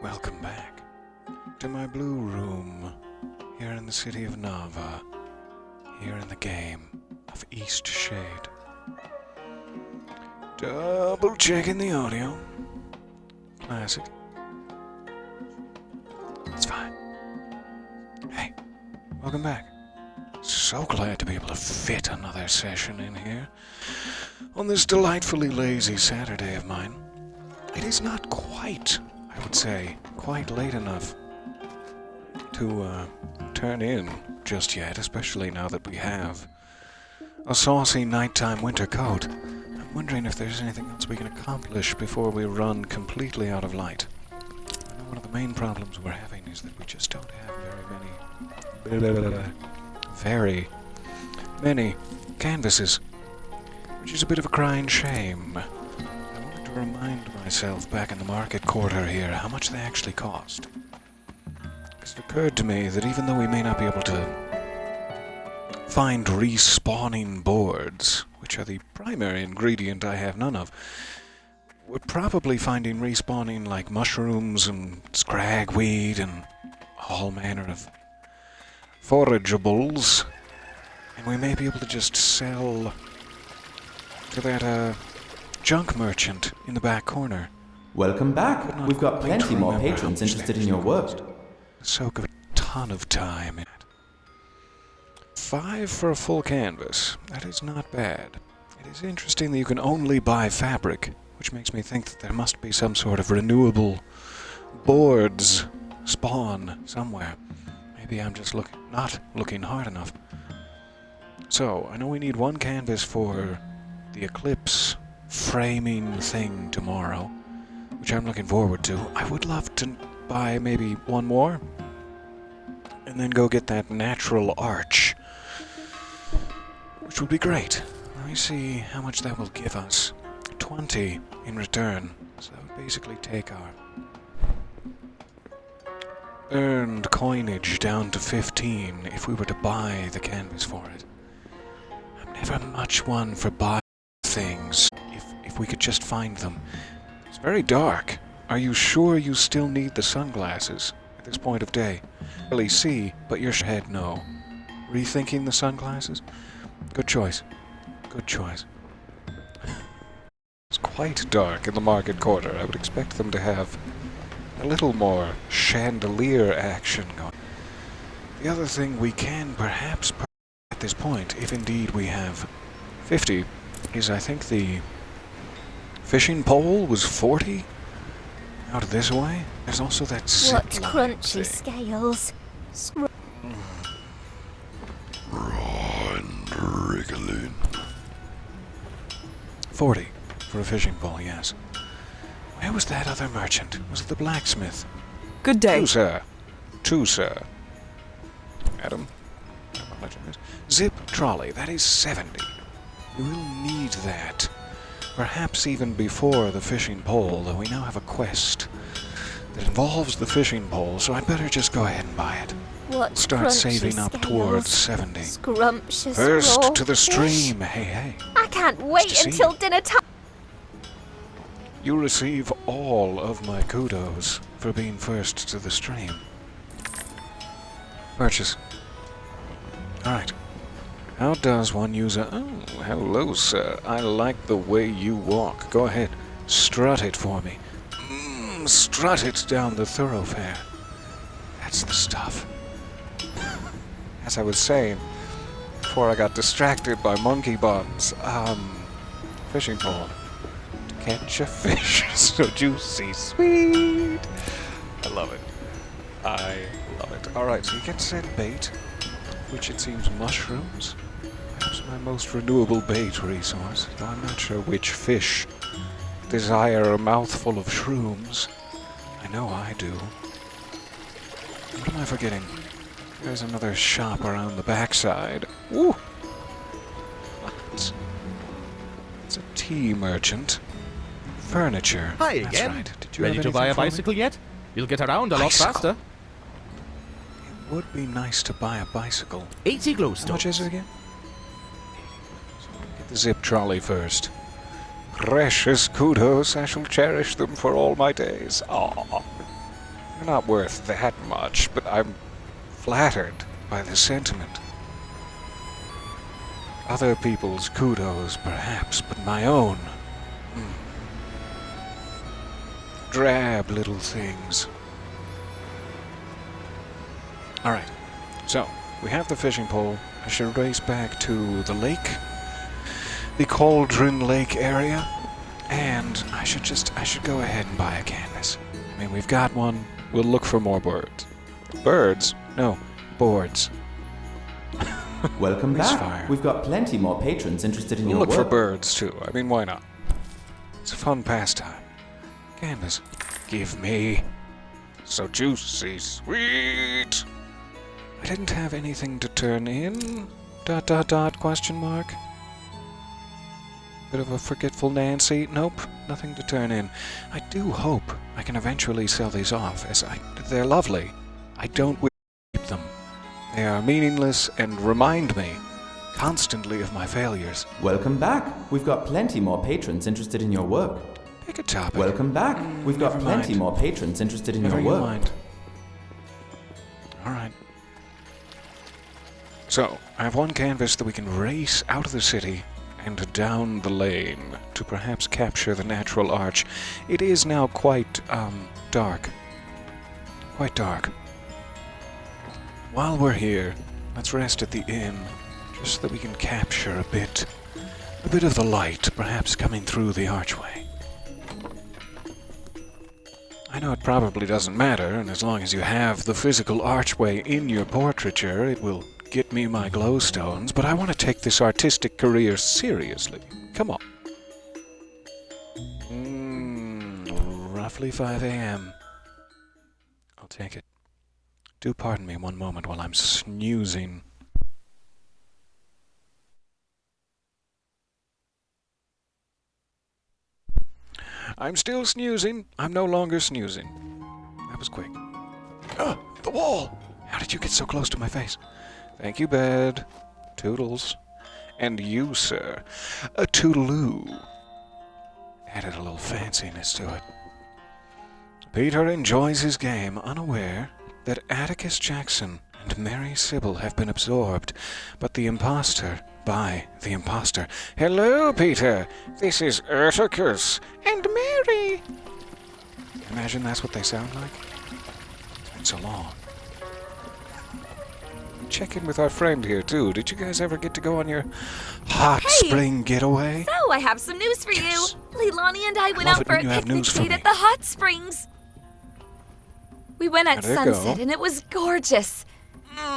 Welcome back to my blue room here in the city of Nava, here in the game of Eastshade. Double checking the audio. Classic. It's fine. Hey, welcome back. So glad to be able to fit another session in here on this delightfully lazy Saturday of mine. It is not quite, I would say, quite late enough to turn in just yet, especially now that we have a saucy nighttime winter coat. I'm wondering if there's anything else we can accomplish before we run completely out of light. I know one of the main problems we're having is that we just don't have very many canvases, which is a bit of a crying shame. I wanted to remind myself back in the market quarter here how much they actually cost. Because it occurred to me that even though we may not be able to find respawning boards, which are the primary ingredient I have none of, we're probably finding respawning like mushrooms and scragweed and all manner of forageables, and we may be able to just sell to that junk merchant in the back corner. Welcome back. We've got plenty more patrons interested in your work. Soak of a ton of time in it. 5 for a full canvas. That is not bad. It is interesting that you can only buy fabric, which makes me think that there must be some sort of renewable boards spawn somewhere. Maybe I'm just not looking hard enough. So, I know we need 1 canvas for the eclipse framing thing tomorrow, which I'm looking forward to. I would love to buy maybe 1 more, and then go get that natural arch, which would be great. Let me see how much that will give us. 20 in return. So that would basically take our earned coinage down to 15 if we were to buy the canvas for it. I'm never much one for buying things if we could just find them. It's very dark. Are you sure you still need the sunglasses at this point of day? Really see, but your head no. Rethinking the sunglasses? Good choice. Good choice. It's quite dark in the market quarter. I would expect them to have a little more chandelier action going. The other thing we can perhaps at this point, if indeed we have 50, is I think the fishing pole was 40 out of this way. There's also that zip What line crunchy thing. scales. Raw and wriggling. 40 for a fishing pole, yes. Where was that other merchant? Was it the blacksmith? Good day. 2, sir. 2, sir. Adam? Zip trolley, that is 70. We will need that. Perhaps even before the fishing pole, though we now have a quest that involves the fishing pole, so I'd better just go ahead and buy it. What Start crunchy saving up scales. towards 70. Scrumptious First raw to the fish. stream, hey. I can't wait to see until you. dinner time. You receive all of my kudos for being first to the stream. Purchase. Alright. How does one use a... Oh, hello, sir. I like the way you walk. Go ahead. Strut it for me. Strut it down the thoroughfare. That's the stuff. As I was saying, before I got distracted by monkey buns, fishing pole. To catch a fish so juicy, sweet. I love it. I love it. Alright, so you get said bait, which it seems mushrooms. Perhaps my most renewable bait resource, though I'm not sure which fish desire a mouthful of shrooms. I know I do. What am I forgetting? There's another shop around the backside. Ooh! What? It's a tea merchant. Furniture. Hi That's again. right. Did you Ready have to buy a anything for me? bicycle yet? You'll get around a lot Bicycle? faster. It would be nice to buy a bicycle. 80 How much glowstones. is it again? Get the zip trolley first. Precious kudos, I shall cherish them for all my days. Aww. They're not worth that much, but I'm flattered by the sentiment. Other people's kudos, perhaps, but my own. Drab little things. Alright, so, we have the fishing pole. I should race back to the lake. The Cauldron Lake area. And I should go ahead and buy a canvas. I mean, we've got one. We'll look for more birds. Birds? No, boards. Welcome back. Fire. We've got plenty more patrons interested in We'll your look work. for birds, too. I mean, why not? It's a fun pastime. Canvas. Give me. So juicy, sweet. I didn't have anything to turn in? ... question mark? Bit of a forgetful Nancy? Nope, nothing to turn in. I do hope I can eventually sell these off, as they're lovely. I don't wish to keep them. They are meaningless and remind me constantly of my failures. Welcome back. We've got plenty more patrons interested in your work. Pick a topic. Welcome back. We've got never plenty mind. more patrons interested in Never your you work. mind. Alright. So, I have one canvas that we can race out of the city and down the lane to perhaps capture the natural arch. It is now quite, dark. Quite dark. While we're here, let's rest at the inn, just so that we can capture a bit of the light, perhaps coming through the archway. I know it probably doesn't matter, and as long as you have the physical archway in your portraiture, it will get me my glowstones, but I want to take this artistic career seriously. Come on. Roughly 5 a.m. I'll take it. Do pardon me one moment while I'm snoozing. I'm still snoozing. I'm no longer snoozing. That was quick. Ah, the wall! How did you get so close to my face? Thank you, bed. Toodles. And you, sir. A toodaloo. Added a little fanciness to it. Peter enjoys his game, unaware that Atticus Jackson and Mary Sybil have been absorbed, but by the imposter. Hello, Peter. This is Atticus and Mary. Imagine that's what they sound like. It's been so long. Check in with our friend here, too. Did you guys ever get to go on your hot spring getaway? So, I have some news for Yes. you. Leilani and I went love out it for when a you have picnic news for date me. at the hot springs. We went at How'd it go? sunset and it was gorgeous.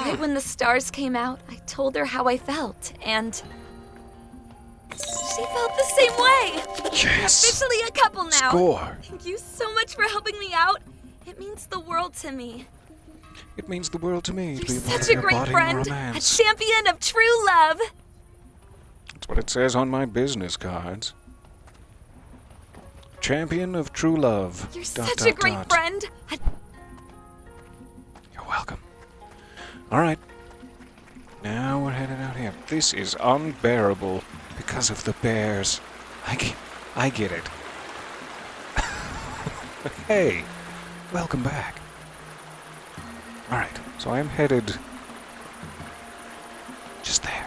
Right when the stars came out, I told her how I felt, and she felt the same way. Yes! Officially a couple now. Score! Thank you so much for helping me out. It means the world to me. It means the world to me to be You're part such of a your great budding friend, romance. a champion of true love. That's what it says on my business cards. Champion of true love. You're such a great friend. You're welcome. Alright. Now we're headed out here. This is unbearable because of the bears. I get it. Hey, welcome back. Alright, so I'm headed just there.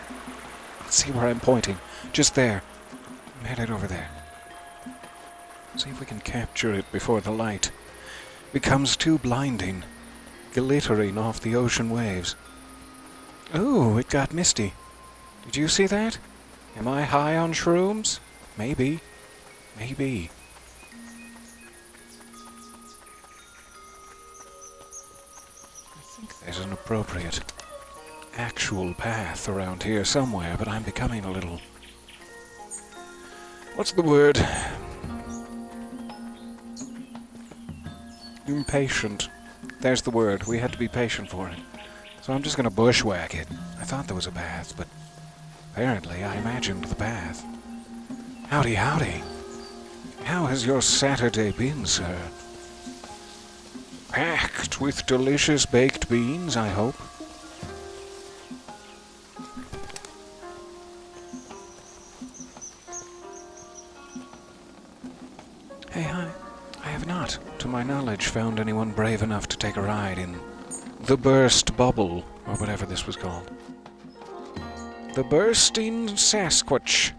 Let's see where I'm pointing. Just there. I'm headed over there. See if we can capture it before the light becomes too blinding, glittering off the ocean waves. Ooh, it got misty. Did you see that? Am I high on shrooms? Maybe. Maybe. I think there's an appropriate actual path around here somewhere, but I'm becoming a little... What's the word? Impatient. There's the word. We had to be patient for it. So I'm just gonna bushwhack it. I thought there was a path, but apparently I imagined the path. Howdy, howdy. How has your Saturday been, sir? Packed with delicious baked beans, I hope. Hey, hi. I have not, to my knowledge, found anyone brave enough to take a ride in the Burst Bubble, or whatever this was called. The Bursting Sasquatch.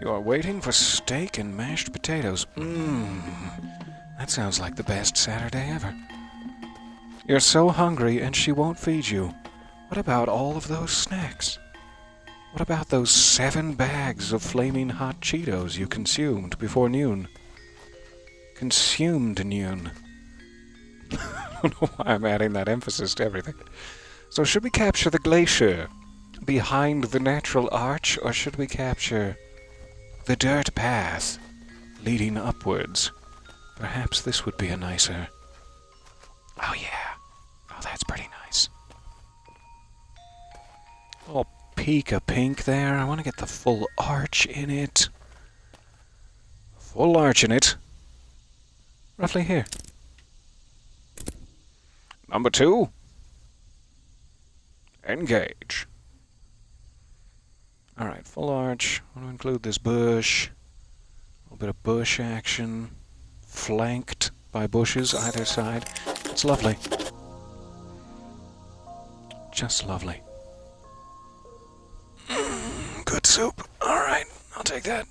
You are waiting for steak and mashed potatoes. That sounds like the best Saturday ever. You're so hungry and she won't feed you. What about all of those snacks? What about those 7 bags of flaming hot Cheetos you consumed before noon? Consumed noon. I don't know why I'm adding that emphasis to everything. So should we capture the glacier behind the natural arch, or should we capture the dirt path leading upwards? Perhaps this would be a nicer... Oh yeah. Oh, that's pretty nice. Oh, peak of pink there. I want to get the full arch in it. Full arch in it. Roughly here. Number 2. Engage. Alright, full arch. I want to include this bush. A little bit of bush action. Flanked by bushes either side. It's lovely. Just lovely. Good soup. Alright, I'll take that.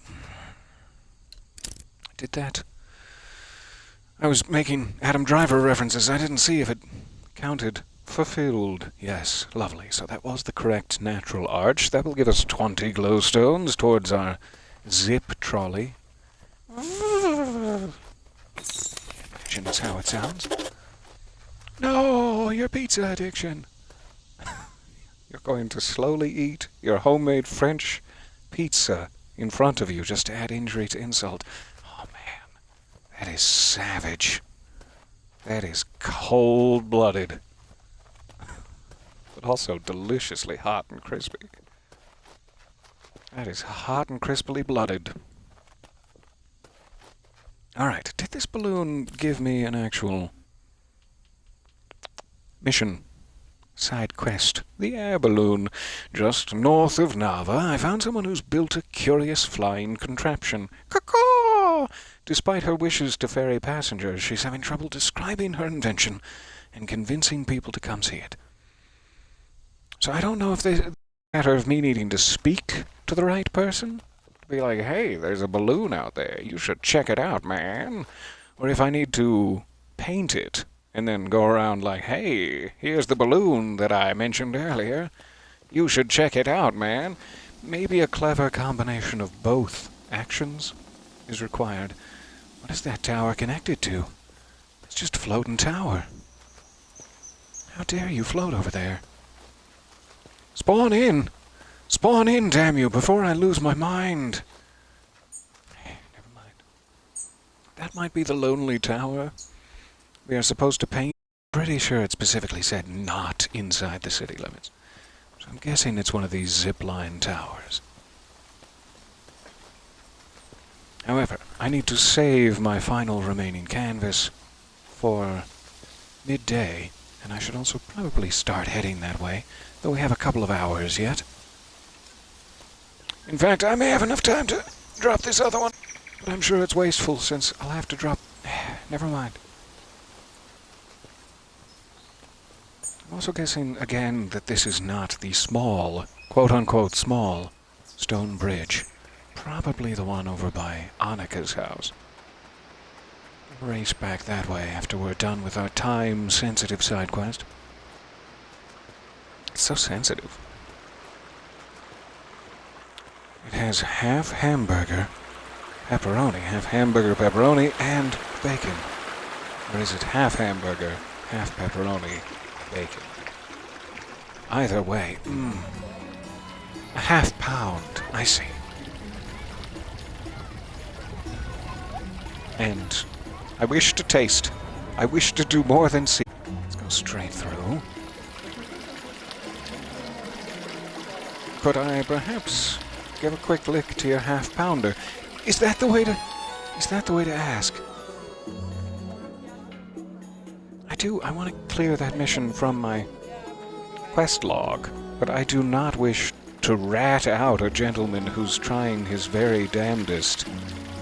I did that. I was making Adam Driver references. I didn't see if it counted. Fulfilled. Yes, lovely. So that was the correct natural arch. That will give us 20 glowstones towards our zip trolley. Imagine that's how it sounds. No, your pizza addiction. You're going to slowly eat your homemade French pizza in front of you just to add injury to insult. Oh man, that is savage. That is cold-blooded. But also deliciously hot and crispy. That is hot and crispily blooded. Alright, did this balloon give me an actual mission? Side quest. The air balloon. Just north of Nava, I found someone who's built a curious flying contraption. Caw-caw! Despite her wishes to ferry passengers, she's having trouble describing her invention and convincing people to come see it. So I don't know if it's a matter of me needing to speak to the right person. Be like, hey, there's a balloon out there. You should check it out, man. Or if I need to paint it and then go around like, hey, here's the balloon that I mentioned earlier. You should check it out, man. Maybe a clever combination of both actions is required. What is that tower connected to? It's just a floating tower. How dare you float over there? Spawn in! Spawn in, damn you, before I lose my mind! Never mind. That might be the Lonely Tower. We are supposed to paint. Pretty sure it specifically said not inside the city limits. So I'm guessing it's one of these zipline towers. However, I need to save my final remaining canvas for midday, and I should also probably start heading that way, though we have a couple of hours yet. In fact, I may have enough time to drop this other one, but I'm sure it's wasteful since I'll have to drop... Never mind. I'm also guessing, again, that this is not the small, quote-unquote small, stone bridge. Probably the one over by Annika's house. Race back that way after we're done with our time-sensitive side quest. It's so sensitive. It has half hamburger, pepperoni, half hamburger, pepperoni, and bacon. Or is it half hamburger, half pepperoni, bacon? Either way, a half pound, I see. And I wish to taste. I wish to do more than see. Let's go straight through. Could I perhaps give a quick lick to your half pounder? Is that the way to ask? I want to clear that mission from my quest log, but I do not wish to rat out a gentleman who's trying his very damnedest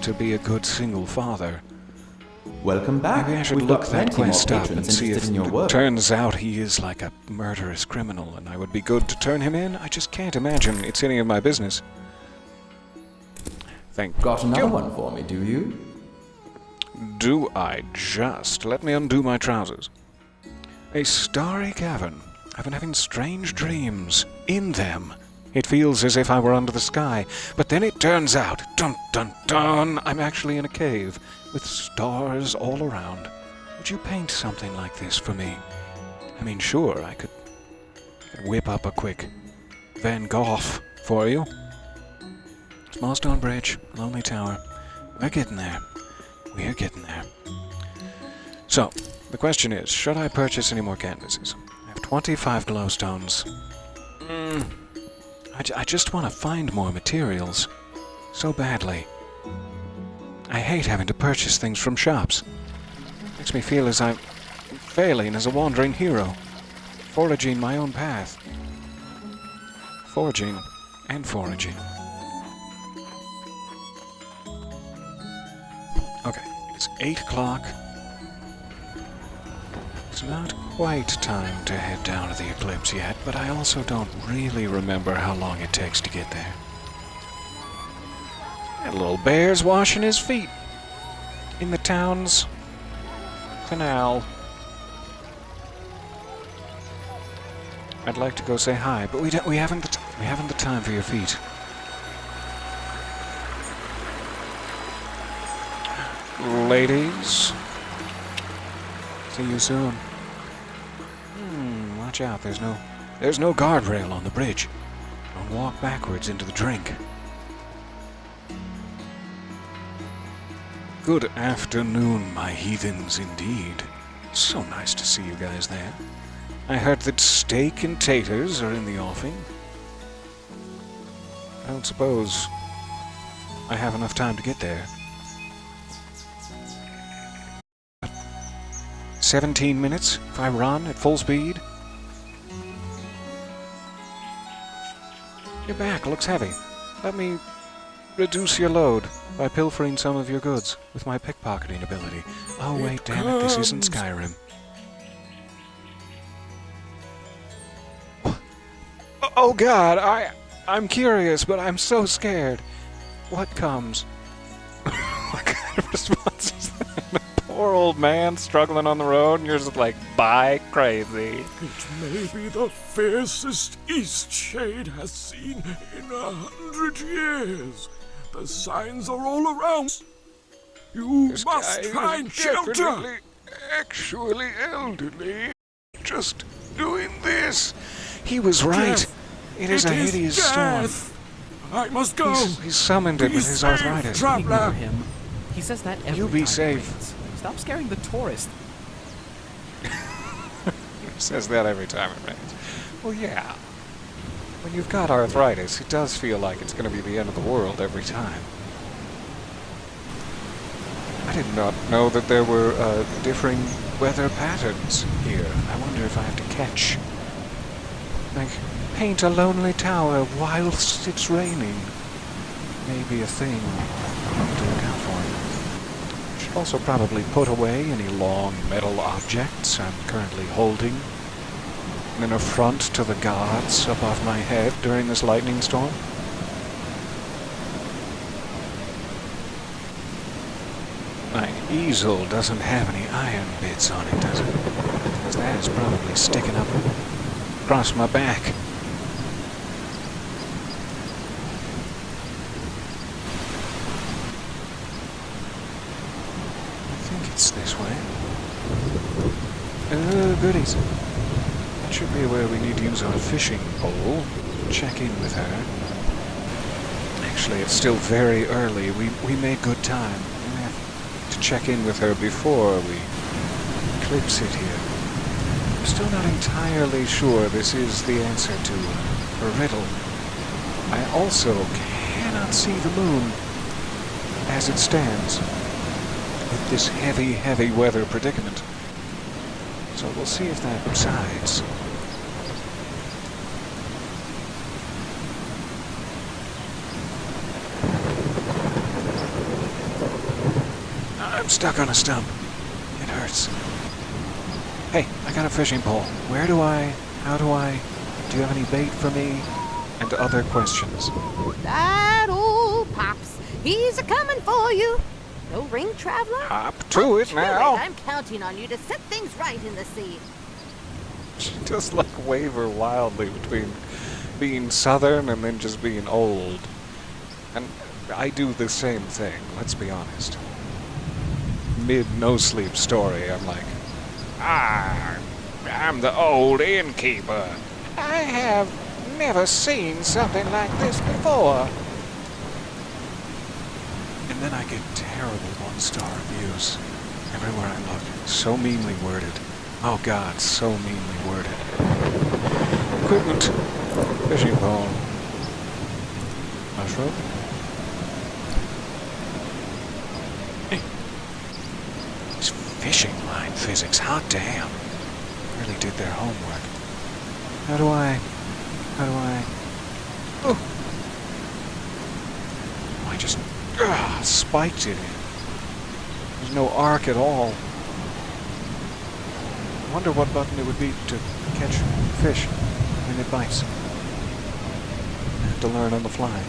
to be a good single father. Welcome back. Maybe I should We've look got that plenty more quest up patrons and see if interested in your it work. turns out he is like a murderous criminal and I would be good to turn him in. I just can't imagine it's any of my business. Thank Got another you. one for me, do you? Do I just? Let me undo my trousers. A starry cavern. I've been having strange dreams. In them, it feels as if I were under the sky. But then it turns out, dun dun dun, I'm actually in a cave with stars all around. Would you paint something like this for me? I mean, sure, I could whip up a quick Van Gogh for you. Small stone bridge, lonely tower. We're getting there. We're getting there. So, the question is, should I purchase any more canvases? I have 25 glowstones. I just want to find more materials. So badly. I hate having to purchase things from shops. Makes me feel as I'm failing as a wandering hero. Foraging my own path. Foraging and foraging. Okay, it's 8 o'clock. It's not quite time to head down to the eclipse yet, but I also don't really remember how long it takes to get there. That little bear's washing his feet in the town's canal. I'd like to go say hi, but we haven't the time for your feet. Ladies, see you soon. Watch out, there's no guardrail on the bridge. Don't walk backwards into the drink. Good afternoon, my heathens, indeed. So nice to see you guys there. I heard that steak and taters are in the offing. I don't suppose I have enough time to get there. 17 minutes if I run at full speed. Your back looks heavy. Let me reduce your load by pilfering some of your goods with my pickpocketing ability. Oh wait, damn it, this isn't Skyrim. Oh god, I'm curious, but I'm so scared. What comes? What kind of response is that? Poor old man struggling on the road, and you're just like, bye, crazy. It may be the fiercest Eastshade has seen in 100 years. The signs are all around. You This must guy find is shelter. definitely actually elderly. Just doing this. He was right. Death. It is a hideous death. I must go. He's summoned it Be with his safe, arthritis. traveler. Ignore him. He says that every You be time it safe. rains. Stop scaring the tourist. He says that every time it rains. Well, yeah. When you've got arthritis, it does feel like it's going to be the end of the world every time. I did not know that there were differing weather patterns here. I wonder if I have to catch. Like, paint a lonely tower whilst it's raining. Maybe a thing to look out for. Should also probably put away any long metal objects I'm currently holding in an affront to the gods above my head during this lightning storm. My easel doesn't have any iron bits on it, does it? Because that is probably sticking up across my back. I think it's this way. Oh, goodies. That should be where we need to use our fishing pole. Check in with her. Actually, it's still very early. We made good time. We have to check in with her before we eclipse it here. I'm still not entirely sure this is the answer to her riddle. I also cannot see the moon as it stands with this heavy, heavy weather predicament. So we'll see if that subsides. I'm stuck on a stump. It hurts. Hey, I got a fishing pole. How do you have any bait for me? And other questions. That old Pops, he's a-coming for you. No ring, traveler? Hop to it now. I'm counting on you to set things right in the sea. Just like waver wildly between being southern and then just being old. And I do the same thing, let's be honest. Mid no-sleep story, I'm like, I'm the old innkeeper. I have never seen something like this before. And then I get terrible one-star reviews everywhere I look. So meanly worded. Oh God, so meanly worded. Equipment. Fishing pole. Mushroom. These fishing line physics, hot damn. Really did their homework. How do I... Oh! I just... spiked it in. There's no arc at all. I wonder what button it would be to catch fish when it bites. I have to learn on the fly.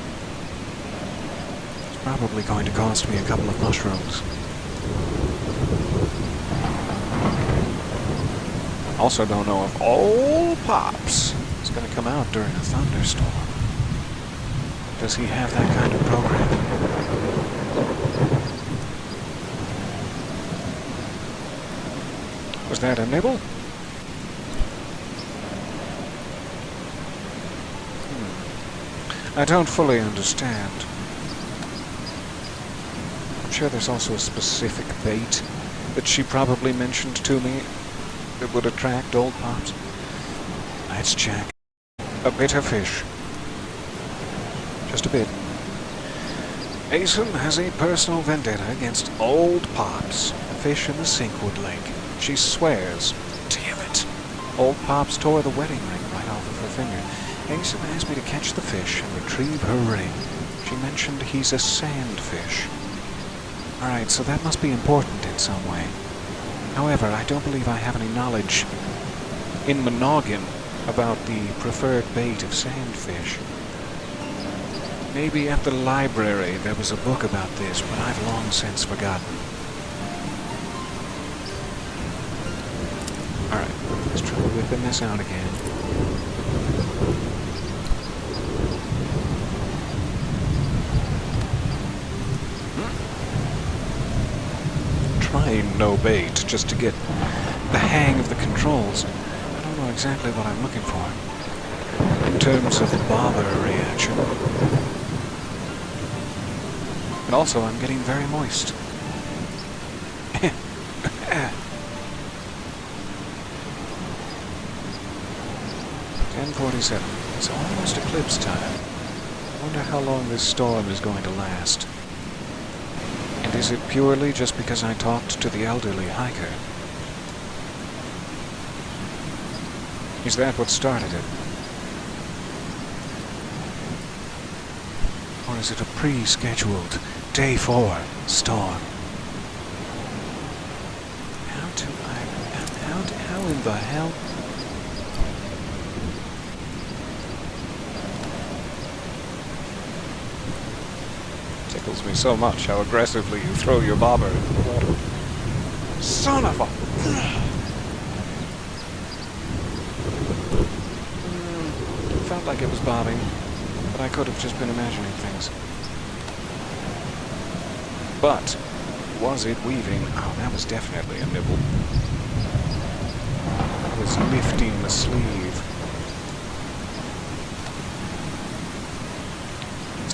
It's probably going to cost me a couple of mushrooms. Also don't know if old Pops is going to come out during a thunderstorm. Does he have that kind of program? Was that a nibble? I don't fully understand. I'm sure there's also a specific bait that she probably mentioned to me that would attract old Pops. Let's check. A bitter fish. Just a bit. Asen has a personal vendetta against old Pops, a fish in the Sinkwood Lake. She swears. Damn it. Old Pops tore the wedding ring right off of her finger. Asen asked me to catch the fish and retrieve her ring. She mentioned he's a sandfish. Alright, so that must be important in some way. However, I don't believe I have any knowledge in Monoghan about the preferred bait of sandfish. Maybe at the library there was a book about this, but I've long since forgotten. Alright, let's try whipping this out again. Trying no bait just to get the hang of the controls. I don't know exactly what I'm looking for in terms of the bobber reaction. And also, I'm getting very moist. 10:47. It's almost eclipse time. I wonder how long this storm is going to last. And is it purely just because I talked to the elderly hiker? Is that what started it? Or is it a pre-scheduled Day 4 storm? How in the hell? Tickles me so much how aggressively you throw your bobber into the water. Son of a... It felt like it was bobbing, but I could have just been imagining things. But, was it weaving? Oh, that was definitely a nibble. I was lifting the sleeve.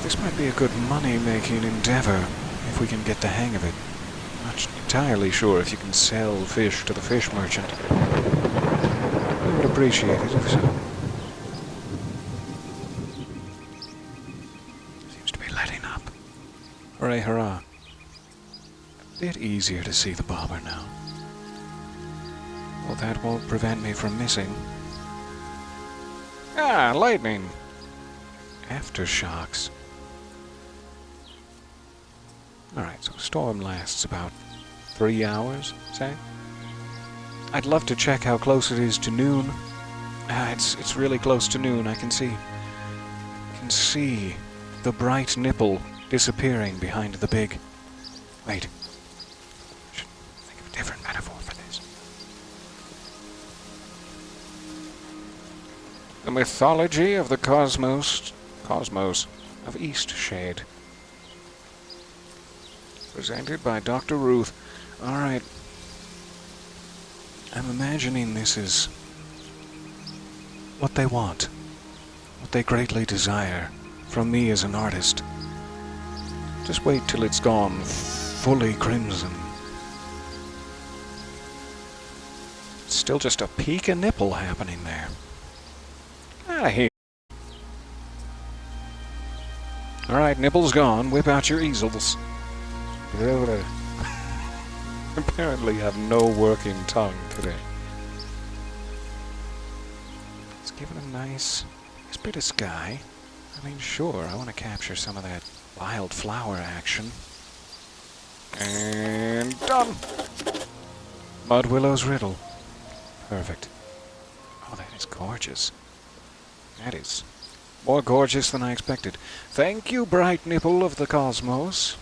This might be a good money-making endeavor, if we can get the hang of it. I'm not entirely sure if you can sell fish to the fish merchant. I would appreciate it if so. Seems to be letting up. Hooray, hurrah. A bit easier to see the bobber now. Well, that won't prevent me from missing. Ah, lightning! Aftershocks. Alright, so storm lasts about 3 hours, say? I'd love to check how close it is to noon. It's really close to noon. I can see the bright nipple disappearing behind the big... Wait. Should think of a different metaphor for this. The mythology of the cosmos of Eastshade. Presented by Dr. Ruth. Alright. I'm imagining this is what they want. What they greatly desire from me as an artist. Just wait till it's gone fully crimson. It's still just a peak of nipple happening there. Outta here. Alright, nipple's gone. Whip out your easels. Apparently have no working tongue today. Let's give it a nice bit of sky. I mean, sure, I want to capture some of that wildflower action. And done! Mud Willow's riddle. Perfect. Oh, that is gorgeous. That is more gorgeous than I expected. Thank you, bright nipple of the cosmos.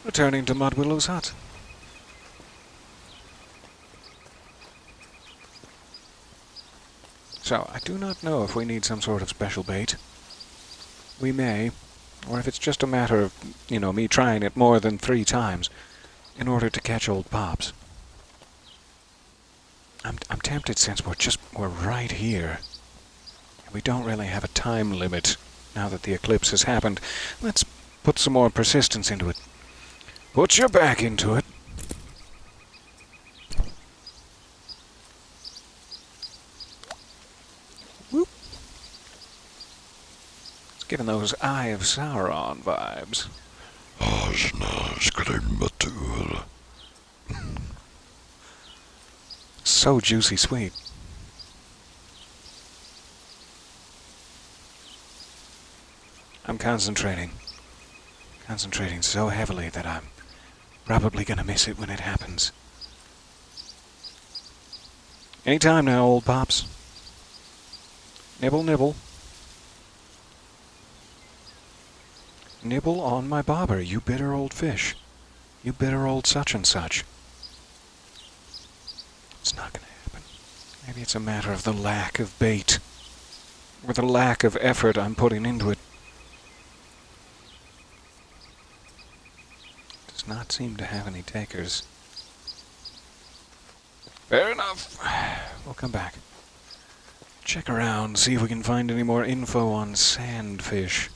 Returning to Mud Willow's hut. So, I do not know if we need some sort of special bait. We may, or if it's just a matter of, me trying it more than 3 times in order to catch old Pops. I'm tempted since we're right here. And we don't really have a time limit now that the eclipse has happened. Let's put some more persistence into it. Put your back into it. Whoop. It's giving those Eye of Sauron vibes. So juicy sweet. I'm concentrating so heavily that I'm probably gonna miss it when it happens. Anytime now, old Pops. Nibble, nibble. Nibble on my bobber, you bitter old fish. You bitter old such and such. It's not gonna happen. Maybe it's a matter of the lack of bait. Or the lack of effort I'm putting into it. Does not seem to have any takers. Fair enough. We'll come back. Check around, see if we can find any more info on sandfish.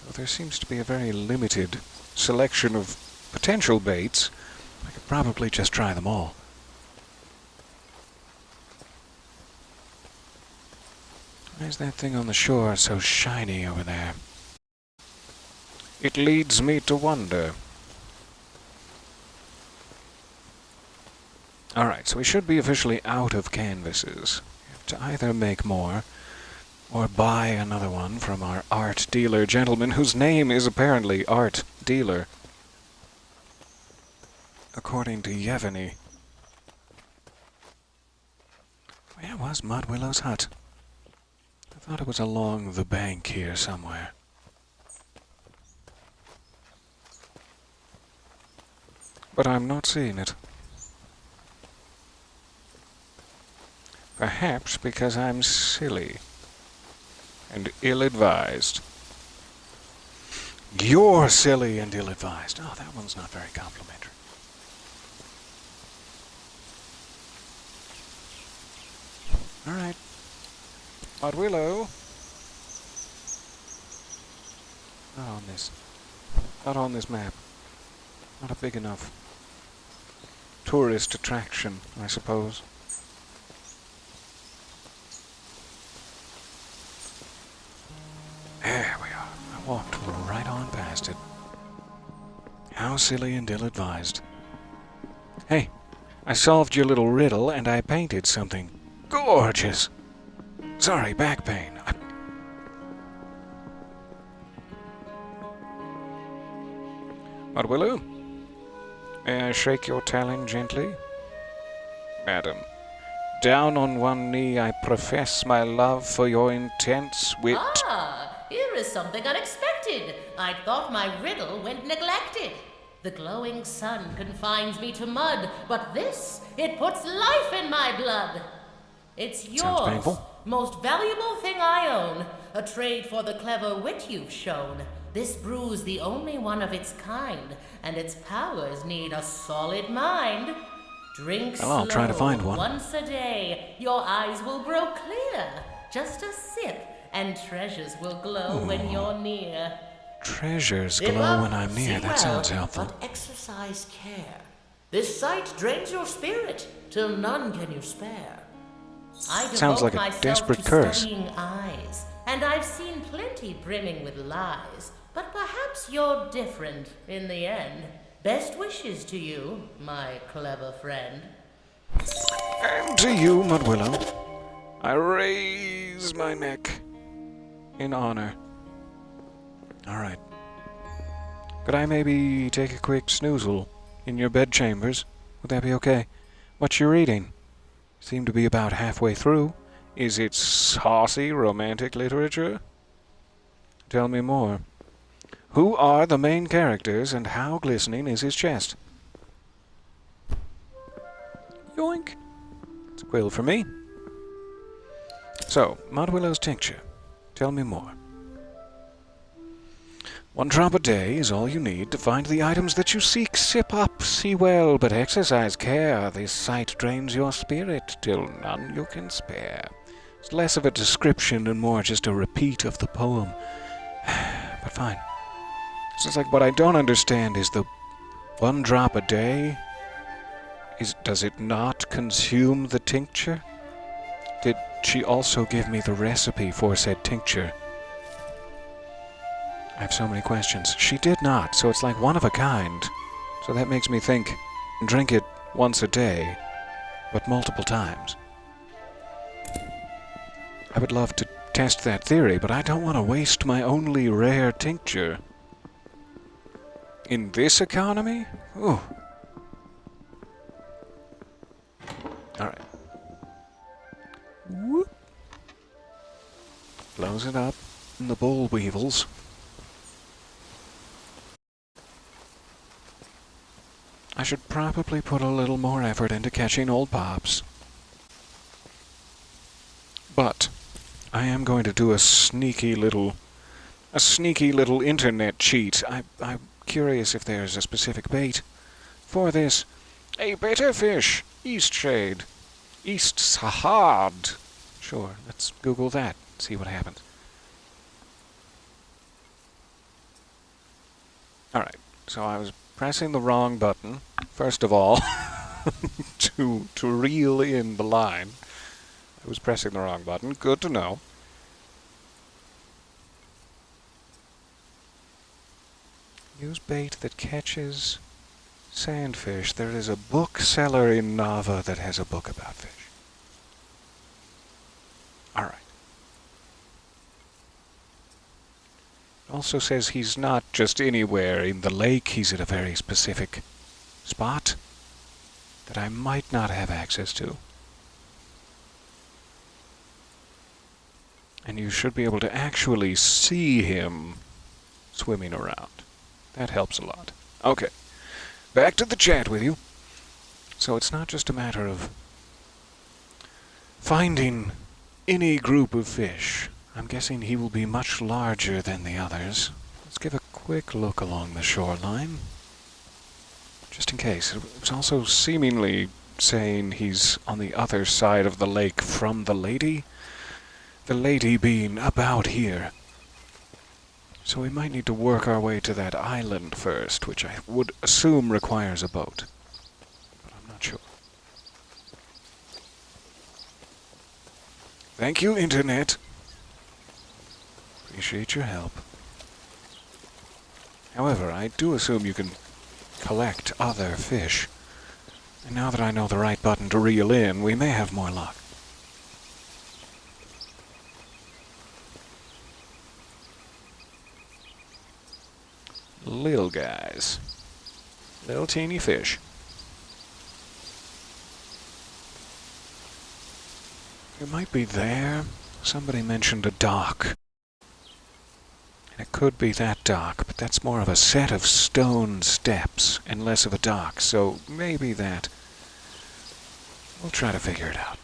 Though there seems to be a very limited selection of potential baits, I could probably just try them all. Why is that thing on the shore so shiny over there? It leads me to wonder. Alright, so we should be officially out of canvases. We have to either make more, or buy another one from our art dealer gentleman, whose name is apparently Art Dealer, according to Yevony. Where was Mud Willow's hut? I thought it was along the bank here somewhere. But I'm not seeing it. Perhaps because I'm silly and ill-advised. You're silly and ill-advised. Oh, that one's not very complimentary. All right. Mud Willow. Not on this map. Not a big enough tourist attraction, I suppose. There we are. I walked right on past it. How silly and ill-advised. Hey, I solved your little riddle and I painted something gorgeous. Sorry, back pain. Mudwillow, may I shake your talon gently? Madam, down on one knee I profess my love for your intense wit. Ah, here is something unexpected. I thought my riddle went neglected. The glowing sun confines me to mud, but this, it puts life in my blood. It's yours, Sounds painful. most valuable thing I own, a trade for the clever wit you've shown. This brew's the only one of its kind, and its powers need a solid mind. Drink Well, I'll slow, try to find one. once a day. Your eyes will grow clear. Just a sip, and treasures will glow when you're near. Treasures Sip glow up, when I'm near. see That sounds well, helpful. But exercise care. This sight drains your spirit, till none can you spare. I Sounds devote like a myself desperate to curse. studying eyes, and I've seen plenty brimming with lies. But perhaps you're different in the end. Best wishes to you, my clever friend. And to you, Mudwillow, I raise my neck in honor. All right. Could I maybe take a quick snoozle in your bedchambers? Would that be okay? What you reading? Seem to be about halfway through. Is it saucy romantic literature? Tell me more. Who are the main characters and how glistening is his chest? Yoink. It's a quill for me. So, Mudwillow's tincture. Tell me more. 1 drop a day is all you need to find the items that you seek. Sip up, see well, but exercise care. This sight drains your spirit till none you can spare. It's less of a description and more just a repeat of the poem. But fine. So it's like what I don't understand is the 1 drop a day. Does it not consume the tincture? Did she also give me the recipe for said tincture? I have so many questions. She did not, so it's like one of a kind. So that makes me think, drink it once a day, but multiple times. I would love to test that theory, but I don't want to waste my only rare tincture. In this economy? Ooh. Alright. Whoop. Blows it up in the boll weevils. I should probably put a little more effort into catching old Pops. But I am going to do a sneaky little internet cheat. I'm curious if there's a specific bait for this. A betta fish, Eastshade, Eastshade. Sure, let's Google that, see what happens. Alright, so I was pressing the wrong button, first of all, to reel in the line. I was pressing the wrong button, good to know. Use bait that catches sandfish. There is a bookseller in Nava that has a book about fish. Alright. Also says he's not just anywhere in the lake, he's at a very specific spot that I might not have access to. And you should be able to actually see him swimming around. That helps a lot. Okay, back to the chat with you. So it's not just a matter of finding any group of fish. I'm guessing he will be much larger than the others. Let's give a quick look along the shoreline. Just in case. It was also seemingly saying he's on the other side of the lake from the lady. The lady being about here. So we might need to work our way to that island first, which I would assume requires a boat. But I'm not sure. Thank you, Internet. Appreciate your help. However, I do assume you can collect other fish. And now that I know the right button to reel in, we may have more luck. Little guys. Little teeny fish. It might be there. Somebody mentioned a dock. And it could be that dock, but that's more of a set of stone steps and less of a dock, so maybe that. We'll try to figure it out.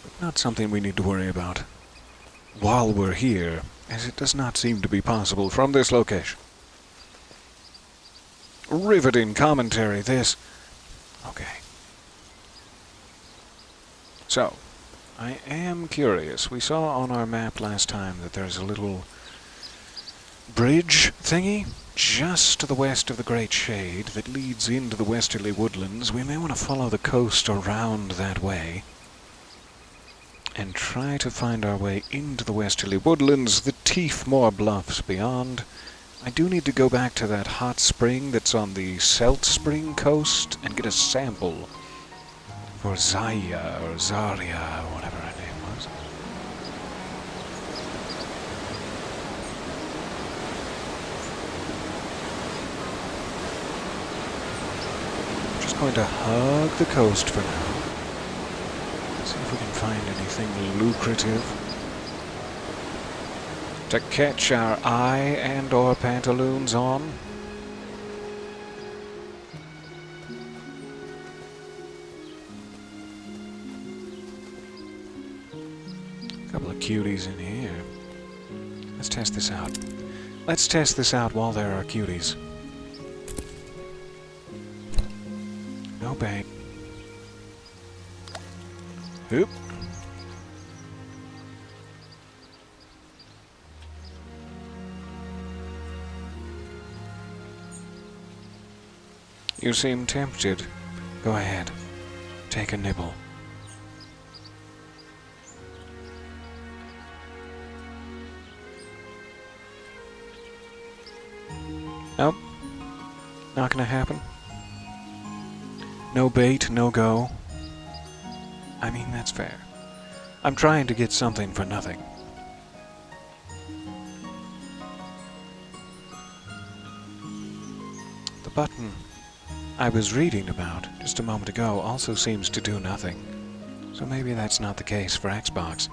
But not something we need to worry about while we're here, as it does not seem to be possible from this location. Riveting commentary, this. Okay. So, I am curious. We saw on our map last time that there's a little bridge thingy just to the west of the Great Shade that leads into the westerly woodlands. We may want to follow the coast around that way and try to find our way into the westerly woodlands, the Teefmore Bluffs beyond. I do need to go back to that hot spring that's on the Selt Spring coast and get a sample for Zaya or Zarya or whatever her name was. I'm just going to hug the coast for now. See if we can find anything lucrative to catch our eye and or pantaloons on. A couple of cuties in here. Let's test this out. Let's test this out while there are cuties. No bait. Oop. You seem tempted. Go ahead. Take a nibble. Nope. Not gonna happen. No bait, no go. I mean, that's fair. I'm trying to get something for nothing. The button I was reading about just a moment ago also seems to do nothing. So maybe that's not the case for Xbox.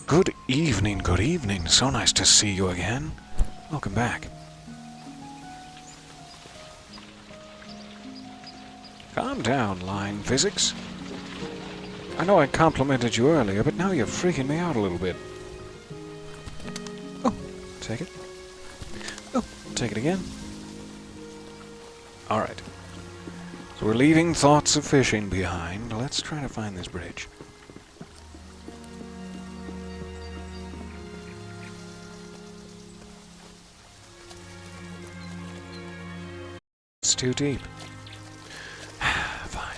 Good evening, good evening. So nice to see you again. Welcome back. Calm down, line physics. I know I complimented you earlier, but now you're freaking me out a little bit. Oh, take it. Oh, take it again. Alright. So we're leaving thoughts of fishing behind. Let's try to find this bridge. It's too deep. Fine.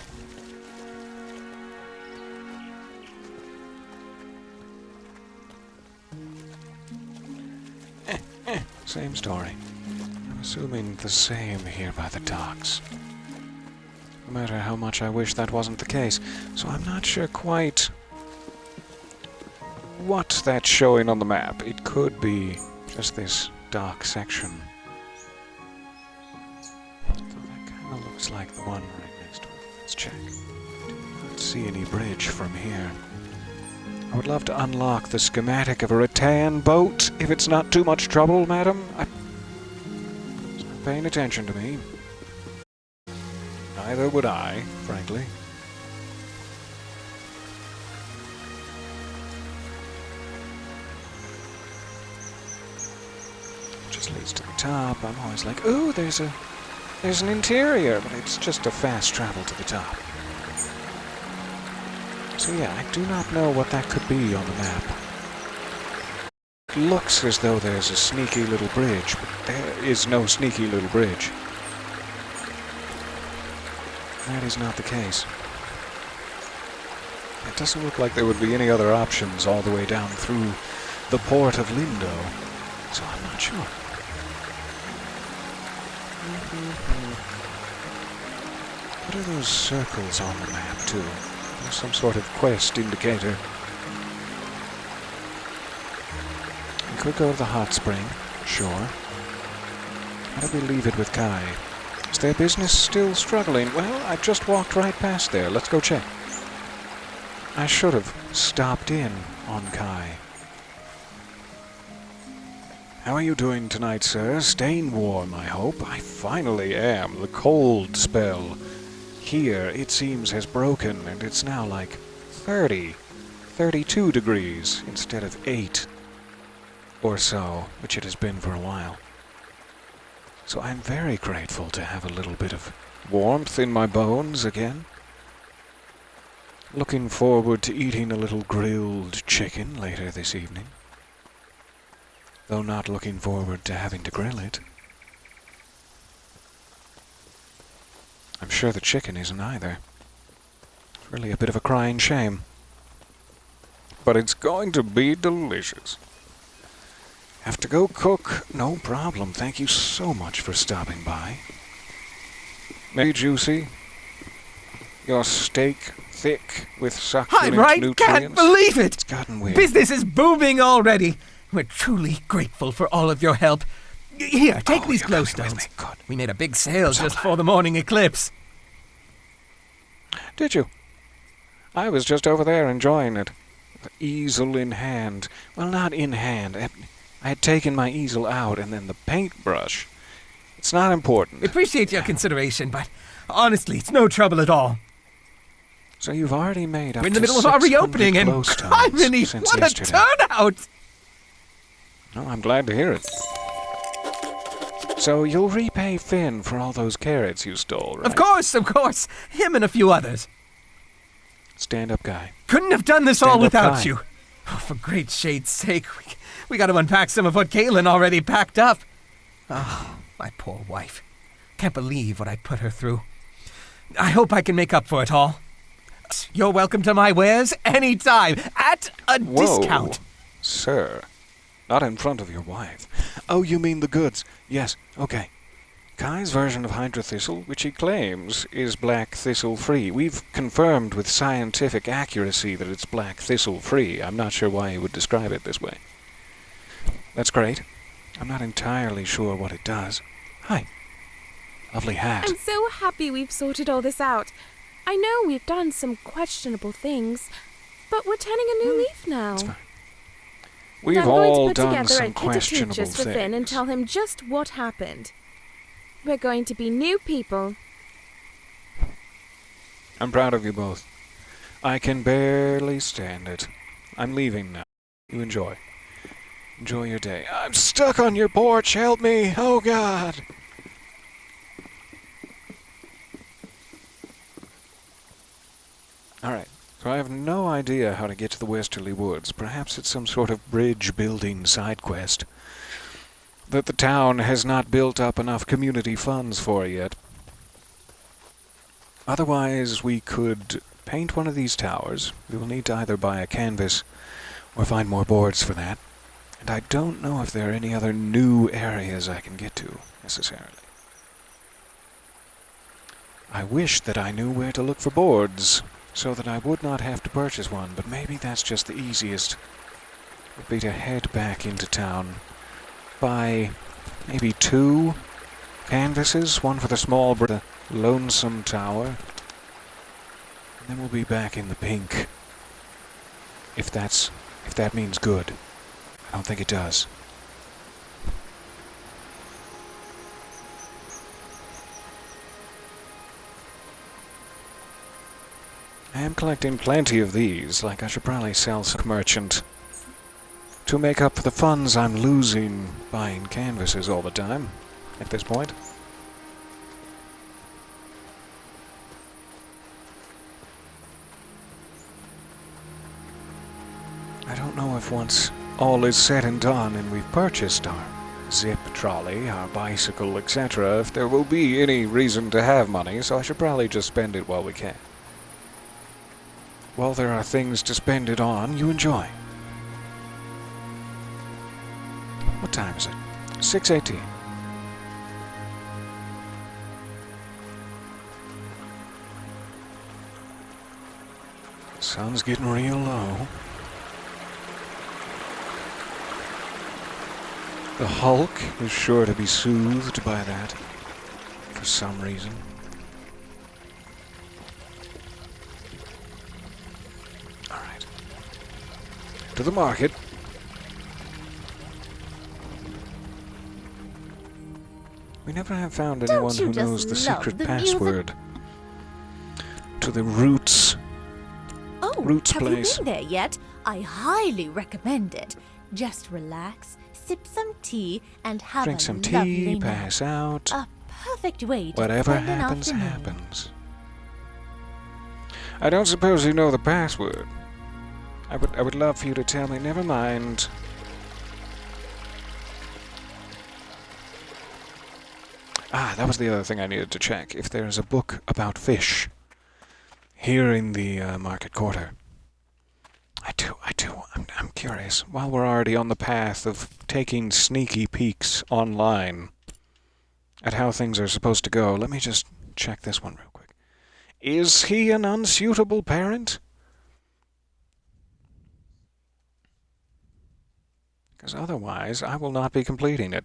Same story. I'm assuming the same here by the docks. No matter how much I wish that wasn't the case. So I'm not sure quite what that's showing on the map. It could be just this dock section. That kind of looks like the one right next to it. Let's check. I do not see any bridge from here. I would love to unlock the schematic of a rattan boat, if it's not too much trouble, madam. It's not paying attention to me. Neither would I, frankly. Just leads to the top. I'm always like, ooh, there's an interior, but it's just a fast travel to the top. So yeah, I do not know what that could be on the map. It looks as though there's a sneaky little bridge, but there is no sneaky little bridge. That is not the case. It doesn't look like there would be any other options all the way down through the port of Lindo, so I'm not sure. What are those circles on the map, too? There's some sort of quest indicator. We could go to the hot spring, sure. How do we leave it with Kai? Is their business still struggling? Well, I just walked right past there. Let's go check. I should have stopped in on Kai. How are you doing tonight, sir? Staying warm, I hope. I finally am. The cold spell here, it seems, has broken, and it's now like 32 degrees instead of 8 or so, which it has been for a while. So I'm very grateful to have a little bit of warmth in my bones again. Looking forward to eating a little grilled chicken later this evening. Though not looking forward to having to grill it. I'm sure the chicken isn't either. It's really a bit of a crying shame. But it's going to be delicious. Have to go cook? No problem. Thank you so much for stopping by. Maybe juicy? Your steak thick with succulent I'm right, nutrients? can't believe it! It's gotten weird. Business is booming already. We're truly grateful for all of your help. Here, take these you're glow coming with stones. me. Good. We made a big sale So just glad. for the morning eclipse. Did you? I was just over there enjoying it. The easel in hand. Well, not in hand. I had taken my easel out and then the paintbrush. It's not important. Appreciate your consideration, but honestly, it's no trouble at all. So you've already made up We're in the to middle of our 600 reopening, and glow stones criminy, since what yesterday. a turnout! Oh, I'm glad to hear it. So you'll repay Finn for all those carrots you stole, right? Of course. Him and a few others. Stand up, guy. Couldn't have done this Stand all up without high. you. Oh, for great shade's sake, we got to unpack some of what Caitlin already packed up. Oh, my poor wife. Can't believe what I put her through. I hope I can make up for it all. You're welcome to my wares anytime, at a discount. Sir. Not in front of your wife. Oh, you mean the goods. Yes, okay. Kai's version of Hydra Thistle, which he claims is black thistle free. We've confirmed with scientific accuracy that it's black thistle free. I'm not sure why he would describe it this way. That's great. I'm not entirely sure what it does. Hi. Lovely hat. I'm so happy we've sorted all this out. I know we've done some questionable things, but we're turning a new leaf now. It's fine. We've I'm going all to put done together some a kit of questionable teachers for Finn and things. tell him just what happened. We're going to be new people. I'm proud of you both. I can barely stand it. I'm leaving now. You enjoy. Enjoy your day. I'm stuck on your porch. Help me. Oh, God. Alright, so I have no idea how to get to the Westerly Woods. Perhaps it's some sort of bridge-building side quest that the town has not built up enough community funds for yet. Otherwise, we could paint one of these towers. We will need to either buy a canvas or find more boards for that. And I don't know if there are any other new areas I can get to, necessarily. I wish that I knew where to look for boards, so that I would not have to purchase one, but maybe that's just the easiest. Would be to head back into town, buy maybe 2 canvases, one for the small the lonesome tower, and then we'll be back in the pink. If that means good. I don't think it does. I am collecting plenty of these, like I should probably sell some merchant to make up for the funds I'm losing buying canvases all the time at this point. I don't know if once all is said and done and we've purchased our zip trolley, our bicycle, etc., if there will be any reason to have money, so I should probably just spend it while we can. While there are things to spend it on, you enjoy. What time is it? 6:18. Sun's getting real low. The Hulk is sure to be soothed by that, for some reason. Alright. To the market. We never have found anyone you who just knows the love secret the music? password to the Roots Oh, Roots have place. you been there yet? I highly recommend it. Just relax, sip some tea, and have Drink a some lovely tea, nap. pass out. A perfect way to Whatever spend an happens, afternoon. happens. I don't suppose you know the password. I would love for you to tell me. Never mind. Ah, that was the other thing I needed to check. If there's a book about fish here in the market quarter. I do. I'm curious. While we're already on the path of taking sneaky peeks online at how things are supposed to go, let me just check this one real quick. Is he an unsuitable parent? Because otherwise, I will not be completing it.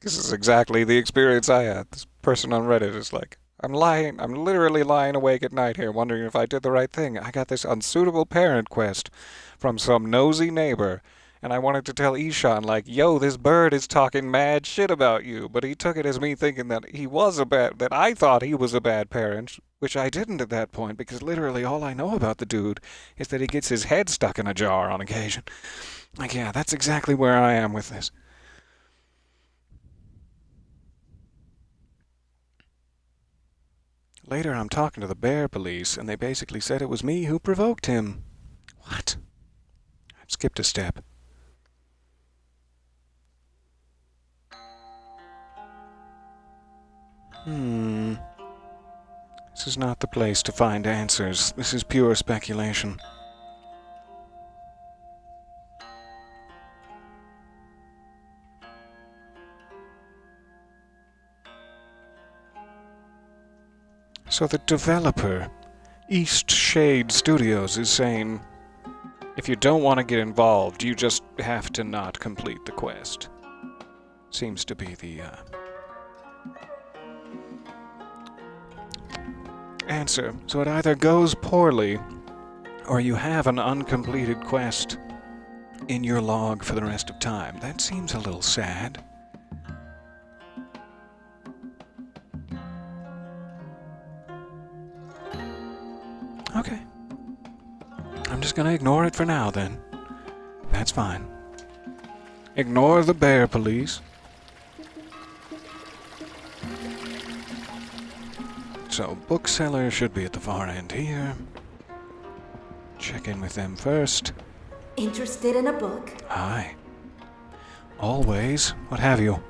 This is exactly the experience I had. This person on Reddit is like, I'm literally lying awake at night here wondering if I did the right thing. I got this unsuitable parent quest from some nosy neighbor, and I wanted to tell Ishan, like, yo, this bird is talking mad shit about you, but he took it as me thinking that that I thought he was a bad parent, which I didn't at that point, because literally all I know about the dude is that he gets his head stuck in a jar on occasion. Like, yeah, that's exactly where I am with this. Later, I'm talking to the bear police, and they basically said it was me who provoked him. What? I've skipped a step. This is not the place to find answers. This is pure speculation. So the developer, Eastshade Studios, is saying, if you don't want to get involved, you just have to not complete the quest. Seems to be the answer. So it either goes poorly, or you have an uncompleted quest in your log for the rest of time. That seems a little sad. Okay. I'm just gonna ignore it for now, then. That's fine. Ignore the bear police. So, bookseller should be at the far end here. Check in with them first. Interested in a book? Hi. Always. What have you?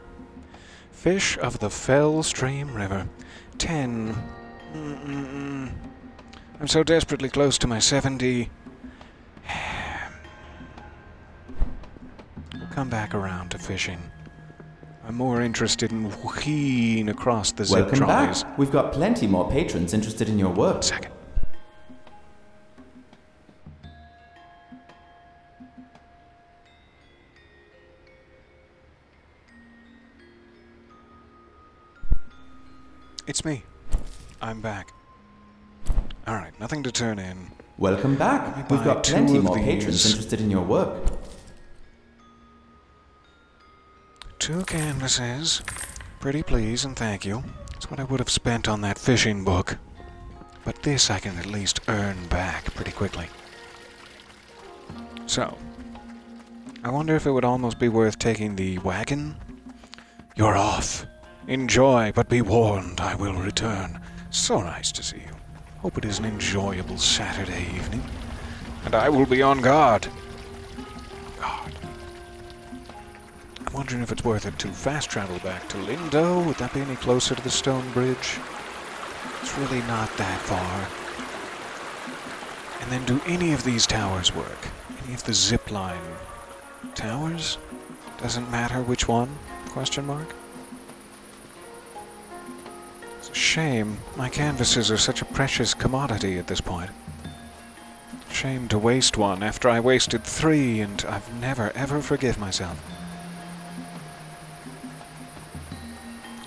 Fish of the Fell Stream River. 10. I'm so desperately close to my 70. We'll come back around to fishing. I'm more interested in wheeing across the zip Welcome trolleys. back. We've got plenty more patrons interested in your work. Second. It's me. I'm back. Alright, nothing to turn in. Welcome back. buy We've got 2 plenty of more patrons these. interested in your work. 2 canvases. Pretty please and thank you. That's what I would have spent on that fishing book. But this I can at least earn back pretty quickly. So, I wonder if it would almost be worth taking the wagon? You're off. Enjoy, but be warned, I will return. So nice to see you. Hope it is an enjoyable Saturday evening. And I will be on guard. God. I'm wondering if it's worth it to fast travel back to Lindo. Would that be any closer to the stone bridge? It's really not that far. And then do any of these towers work? Any of the zipline towers? Doesn't matter which one? Question mark? It's a Shame. My canvases are such a precious commodity at this point. Shame to waste one after I wasted 3, and I've never ever forgive myself.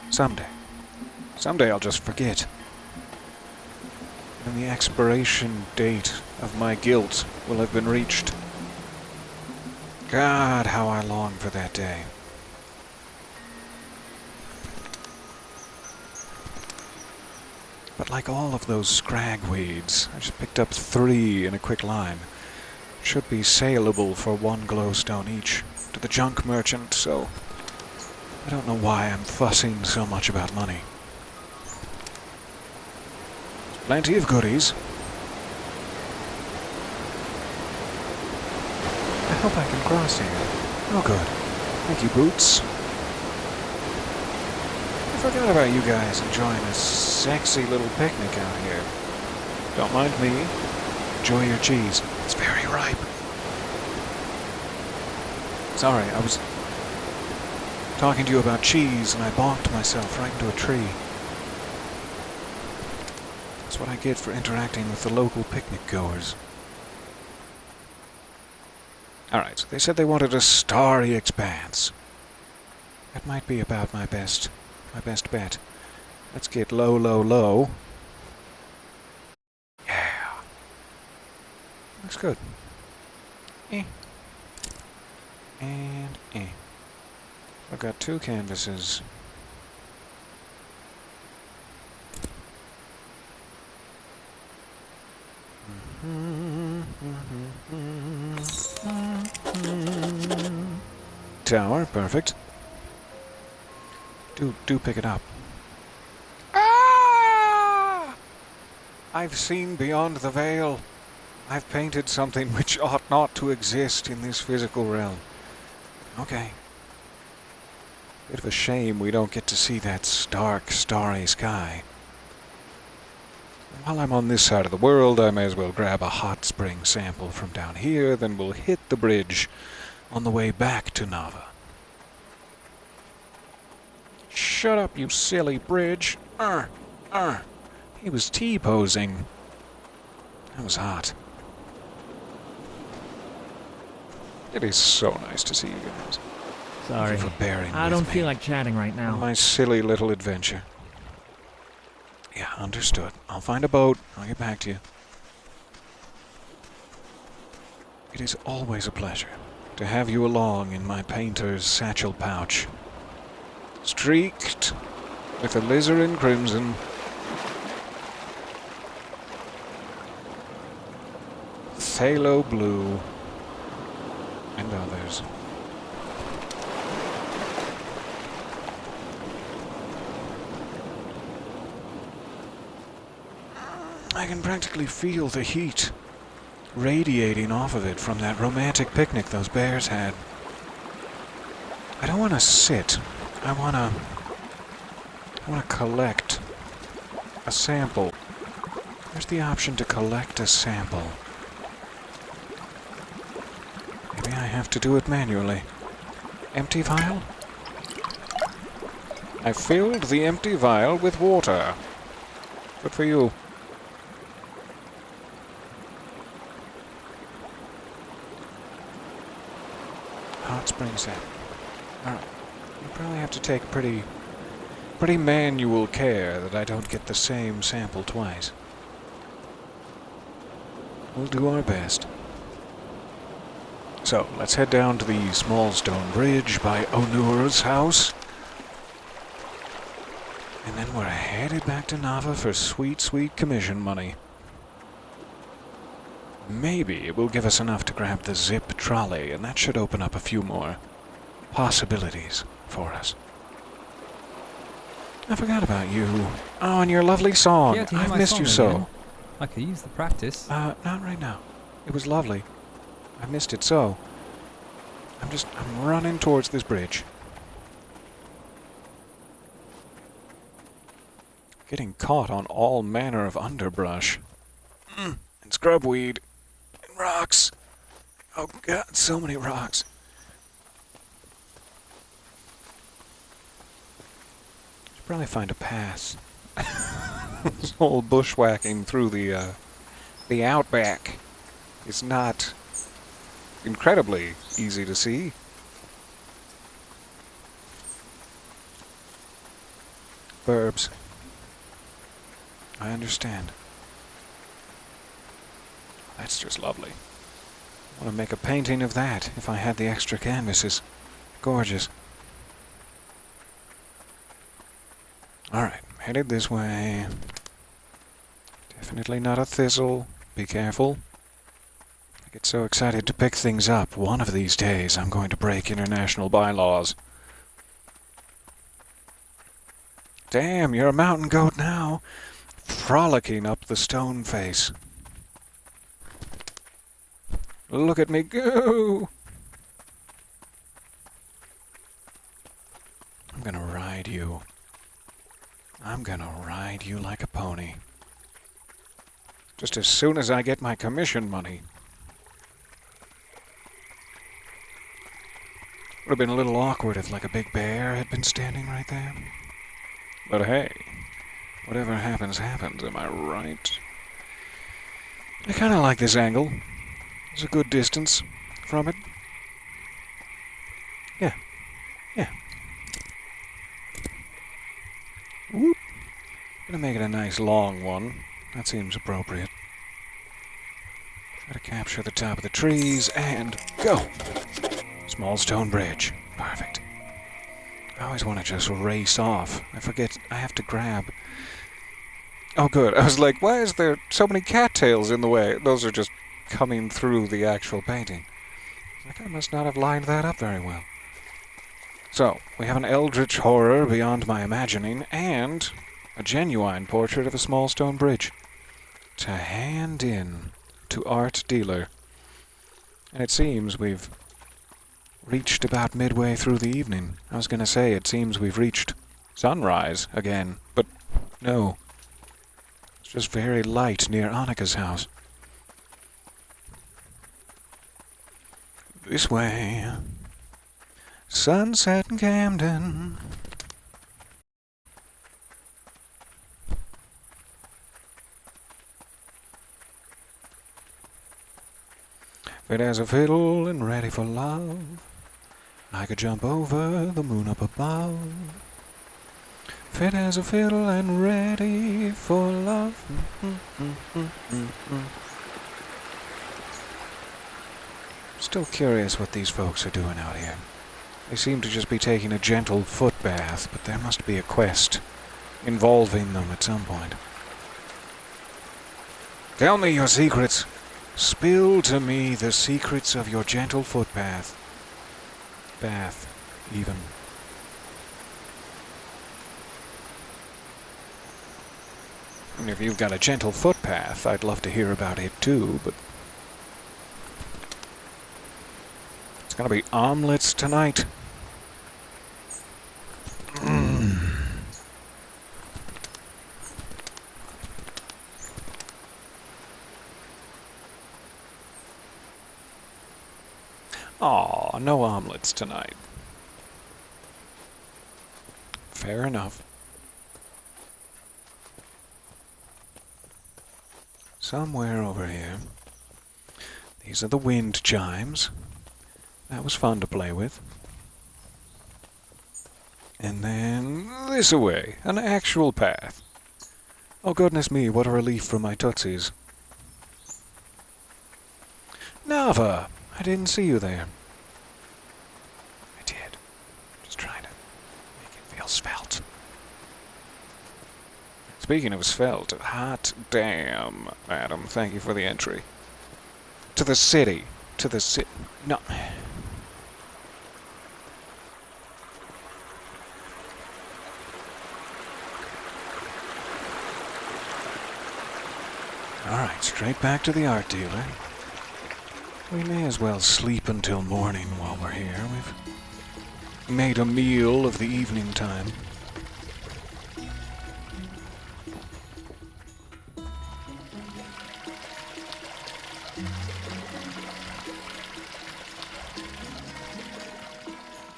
Someday I'll just forget. And the expiration date of my guilt will have been reached. God, how I long for that day. But like all of those scragweeds, I just picked up 3 in a quick line. Should be saleable for 1 glowstone each to the junk merchant, so I don't know why I'm fussing so much about money. Plenty of goodies. I hope I can cross here. Oh good. Thank you, Boots. I forgot about you guys enjoying a sexy little picnic out here. Don't mind me. Enjoy your cheese. It's very ripe. Sorry, I was talking to you about cheese and I bonked myself right into a tree. That's what I get for interacting with the local picnic goers. Alright, so they said they wanted a starry expanse. That might be about my best bet. Let's get low, low, low. Yeah. Looks good. And I've got 2 canvases. Tower, perfect. Do pick it up. Ah! I've seen beyond the veil. I've painted something which ought not to exist in this physical realm. Okay. Bit of a shame we don't get to see that stark, starry sky. While I'm on this side of the world, I may as well grab a hot spring sample from down here, then we'll hit the bridge on the way back to Nava. Shut up, you silly bridge. He was T-posing. That was hot. It is so nice to see you guys. Sorry, Thank you for bearing I with don't me feel like chatting right now. on my silly little adventure. Yeah, understood. I'll find a boat. I'll get back to you. It is always a pleasure to have you along in my painter's satchel pouch. Streaked with alizarin crimson. Phthalo blue. And others. I can practically feel the heat radiating off of it from that romantic picnic those bears had. I don't want to sit. I want to collect a sample. There's the option to collect a sample. Maybe I have to do it manually. Empty vial? I filled the empty vial with water. Good for you. Hot spring sap. Alright. You probably have to take pretty manual care that I don't get the same sample twice. We'll do our best. So, let's head down to the small stone bridge by Onur's house. And then we're headed back to Nava for sweet, sweet commission money. Maybe it will give us enough to grab the zip trolley, and that should open up a few more possibilities for us. I forgot about you. Oh, and your lovely song. Yeah, do you hear I've my missed song you so. again? I could use the practice. Not right now. It was lovely. I missed it so. I'm running towards this bridge. Getting caught on all manner of underbrush. And scrubweed. And rocks. Oh god, so many rocks. Should probably find a path This whole bushwhacking through the outback is not incredibly easy to see. Burbs. I understand. That's just lovely. I want to make a painting of that if I had the extra canvases. Gorgeous. Alright, headed this way. Definitely not a thistle. Be careful. I get so excited to pick things up. One of these days I'm going to break international bylaws. Damn, you're a mountain goat now. Frolicking up the stone face. Look at me go! I'm gonna ride you. I'm gonna ride you like a pony. Just as soon as I get my commission money. Would have been a little awkward if like a big bear had been standing right there. But hey, whatever happens, happens, am I right? I kind of like this angle. There's a good distance from it. Yeah. Yeah. Whoop. Gonna make it a nice long one. That seems appropriate. Try to capture the top of the trees and go! Small stone bridge. Perfect. I always want to just race off. I forget I have to grab. Oh good. I was like, why is there so many cattails in the way? Those are just coming through the actual painting. Like I must not have lined that up very well. So, we have an eldritch horror beyond my imagining, and a genuine portrait of a small stone bridge. To hand in to art dealer. And it seems we've reached about midway through the evening. I was going to say it seems we've reached sunrise again, but no. It's just very light near Annika's house. This way. Sunset in Camden. Fit as a fiddle and ready for love. I could jump over the moon up above. Fit as a fiddle and ready for love. Still curious what these folks are doing out here. They seem to just be taking a gentle foot bath, but there must be a quest involving them at some point. Tell me your secrets. Spill to me the secrets of your gentle footpath. Bath, even. And if you've got a gentle footpath, I'd love to hear about it too, but it's gonna be omelets tonight. Aw, no omelets tonight. Fair enough. Somewhere over here. These are the wind chimes. That was fun to play with. And then this away, an actual path. Oh goodness me, what a relief from my tootsies. Nava! I didn't see you there. I did. Just trying to make it feel svelte. Speaking of svelte, hot damn, madam. Thank you for the entry. To the city. To the city. No. Alright, straight back to the art dealer. We may as well sleep until morning while we're here. We've made a meal of the evening time.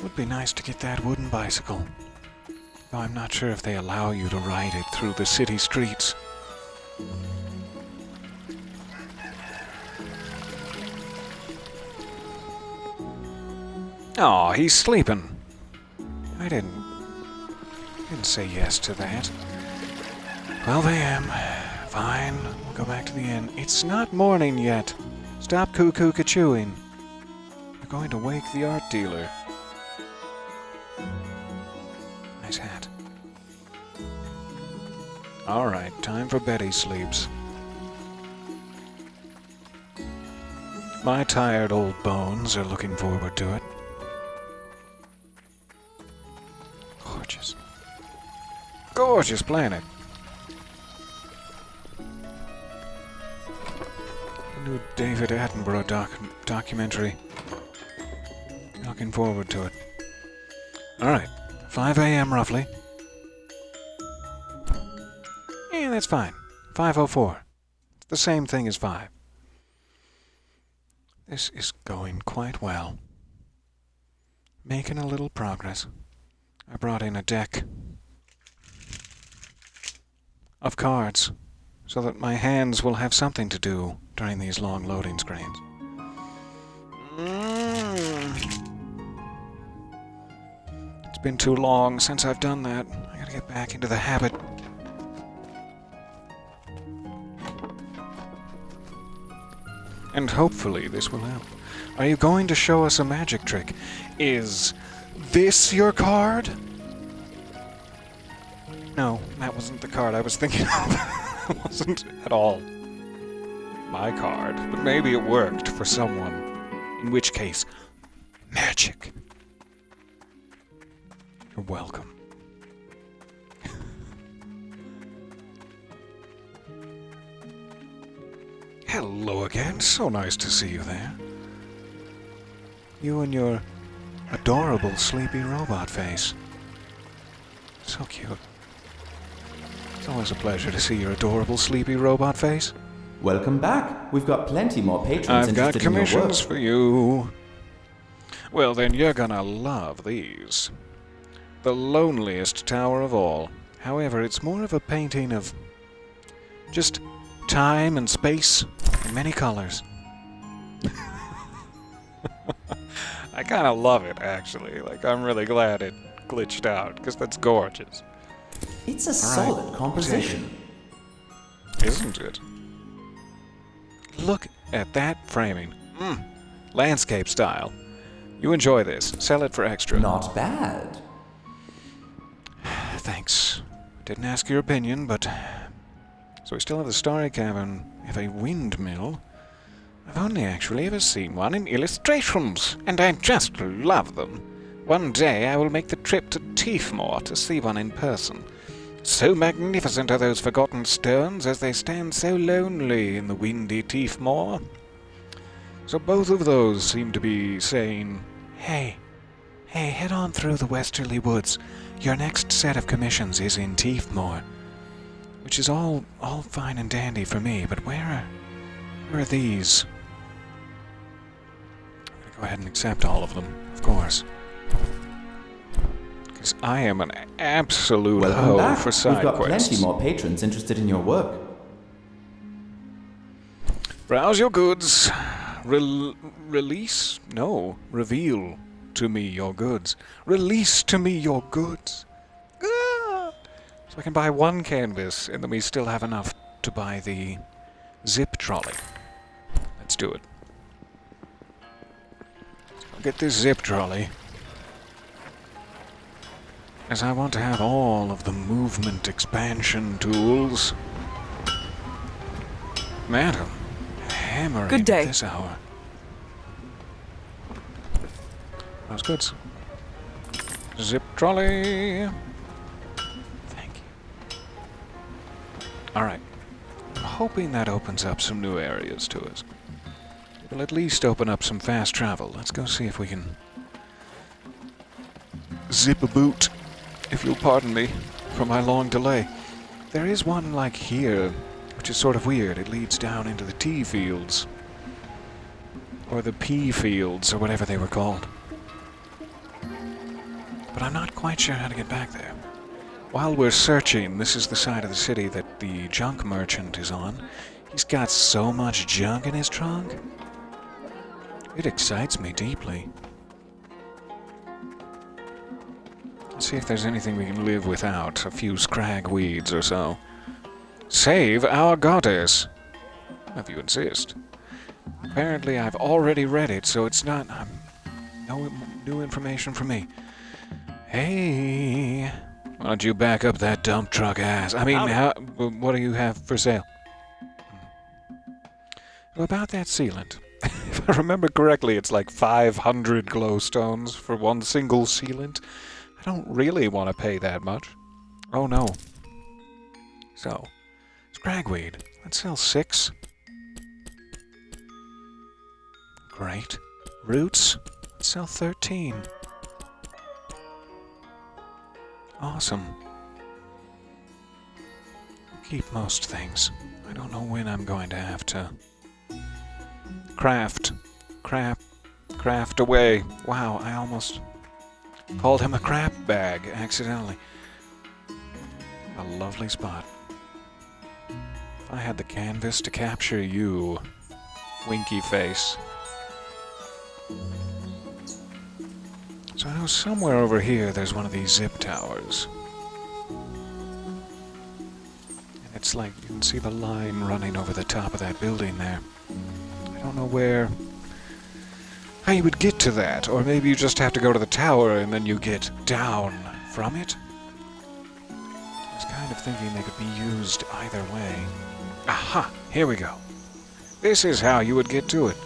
Would be nice to get that wooden bicycle. Though I'm not sure if they allow you to ride it through the city streets. Oh, he's sleeping. I didn't say yes to that. 12 a.m. Fine, we'll go back to the inn. It's not morning yet. Stop cuckoo-cachooing. You're going to wake the art dealer. Nice hat. Alright, time for Betty sleeps. My tired old bones are looking forward to it. Gorgeous. Gorgeous planet. A new David Attenborough documentary. Looking forward to it. Alright, 5 a.m. roughly. Yeah, that's fine. 5:04. It's the same thing as 5. This is going quite well. Making a little progress. I brought in a deck of cards so that my hands will have something to do during these long loading screens. It's been too long since I've done that. I gotta get back into the habit. And hopefully this will help. Are you going to show us a magic trick? Is this your card? No, that wasn't the card I was thinking of. It wasn't at all my card, but maybe it worked for someone. In which case, magic. You're welcome. Hello again. So nice to see you there. You and your adorable sleepy robot face. So cute. It's always a pleasure to see your adorable sleepy robot face. Welcome back. We've got plenty more patrons I've got interested in your commissions work. for you. Well, then you're gonna love these. The loneliest tower of all. However, it's more of a painting of just time and space in many colors. I kind of love it, actually. Like, I'm really glad it glitched out, because that's gorgeous. It's a solid composition. Isn't it? Look at that framing. Landscape style. You enjoy this. Sell it for extra. Not bad. Thanks. Didn't ask your opinion, but... So we still have the Starry Cavern. We have a windmill. I've only actually ever seen one in illustrations, and I just love them. One day I will make the trip to Tiefmoor to see one in person. So magnificent are those forgotten stones as they stand so lonely in the windy Tiefmoor. So both of those seem to be saying, Hey, head on through the westerly woods. Your next set of commissions is in Tiefmoor. Which is all fine and dandy for me, but where are these? I'm gonna go ahead and accept all of them, of course. Because I am an absolute hoe back. for side We've got quests. plenty more patrons interested in your work. Browse your goods. Release? No. Reveal to me your goods. Release to me your goods. Ah! So I can buy one canvas, and then we still have enough to buy the zip trolley. Let's do it. I'll get this zip trolley, as I want to have all of the movement expansion tools. Madam, hammering Good day. at this hour. Those goods. Zip trolley. Thank you. Alright. I'm hoping that opens up some new areas to us. It will at least open up some fast travel. Let's go see if we can zip a boot, if you'll pardon me for my long delay. There is one like here, which is sort of weird. It leads down into the tea fields. Or the pea fields, or whatever they were called. But I'm not quite sure how to get back there. While we're searching, this is the side of the city that the junk merchant is on. He's got so much junk in his trunk. It excites me deeply. Let's see if there's anything we can live without. A few scrag weeds or so. Save our goddess! If you insist. Apparently I've already read it, so it's not... no new information for me. Hey... Why don't you back up that dump truck ass? I mean, what do you have for sale? Well, about that sealant. If I remember correctly, it's like 500 glowstones for one single sealant. I don't really want to pay that much. Oh no. So, scragweed. Let's sell 6. Great. Roots. Let's sell 13. Awesome. Keep most things. I don't know when I'm going to have to craft away. Wow, I almost called him a crap bag accidentally. A lovely spot. If I had the canvas to capture you, winky face. So I know somewhere over here there's one of these zip towers. And it's like you can see the line running over the top of that building there. I don't know how you would get to that, or maybe you just have to go to the tower and then you get down from it. I was kind of thinking they could be used either way. Aha! Here we go. This is how you would get to it.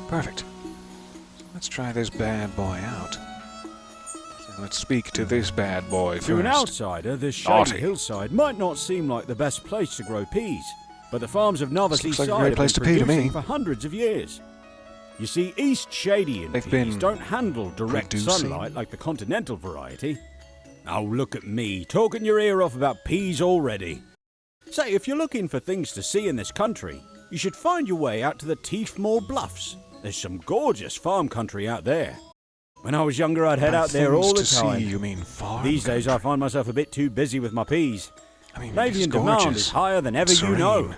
Perfect. Let's try this bad boy out. So let's speak to this bad boy first. To an outsider, this shady hillside might not seem like the best place to grow peas, but the farms of Novice Eastside have been producing for hundreds of years. You see, Eastshadian peas don't handle direct sunlight like the continental variety. Oh, look at me, talking your ear off about peas already. Say, if you're looking for things to see in this country, you should find your way out to the Teefmore Bluffs. There's some gorgeous farm country out there. When I was younger, I'd head out there all the time. You mean farm These days, I find myself a bit too busy with my peas. Navian demand is higher than ever you know.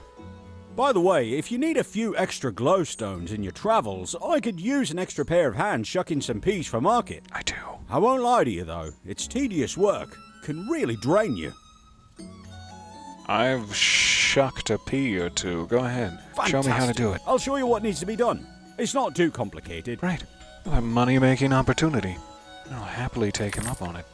By the way, if you need a few extra glowstones in your travels, I could use an extra pair of hands shucking some peas for market. I do. I won't lie to you, though. It's tedious work. Can really drain you. I've shucked a pea or two. Go ahead. Fantastic. Show me how to do it. I'll show you what needs to be done. It's not too complicated. Right. A money-making opportunity. I'll happily take him up on it.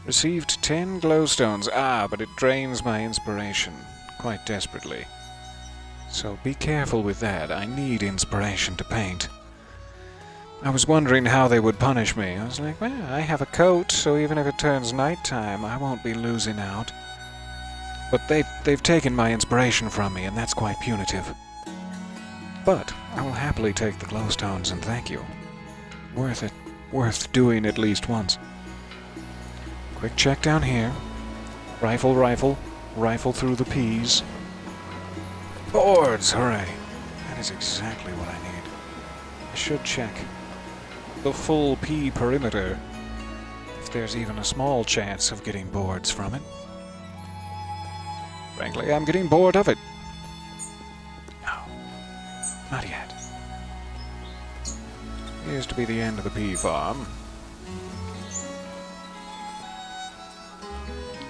Received 10 glowstones. Ah, but it drains my inspiration quite desperately. So be careful with that. I need inspiration to paint. I was wondering how they would punish me. I was like, well, I have a coat, so even if it turns nighttime, I won't be losing out. But they've taken my inspiration from me, and that's quite punitive. But I will happily take the glowstones and thank you. Worth it. Worth doing at least once. Quick check down here. Rifle, rifle. Rifle through the peas. Boards! Hooray! That is exactly what I need. I should check the full pea perimeter, if there's even a small chance of getting boards from it. Frankly, I'm getting bored of it. Not yet. Appears to be the end of the pea farm.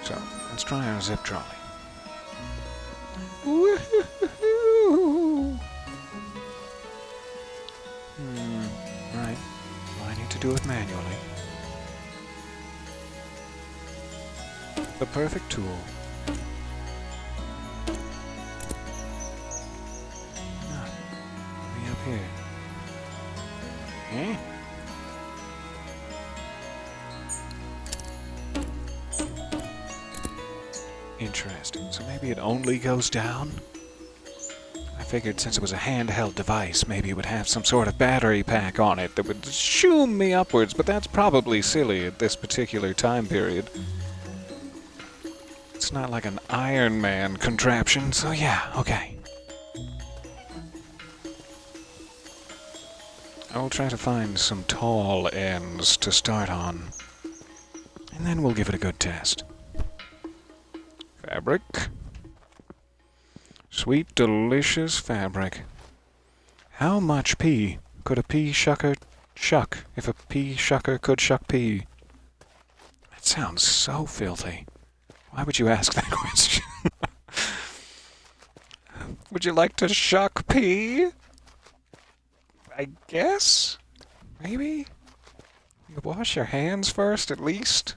So, let's try our zip trolley. Right. Well, I need to do it manually. The perfect tool. Here. Eh? Interesting. So maybe it only goes down? I figured since it was a handheld device, maybe it would have some sort of battery pack on it that would shoom me upwards, but that's probably silly at this particular time period. It's not like an Iron Man contraption, so yeah, okay. I will try to find some tall ends to start on. And then we'll give it a good test. Fabric. Sweet, delicious fabric. How much pea could a pea shucker shuck if a pea shucker could shuck pea? That sounds so filthy. Why would you ask that question? Would you like to shuck pea? I guess? Maybe? You wash your hands first, at least?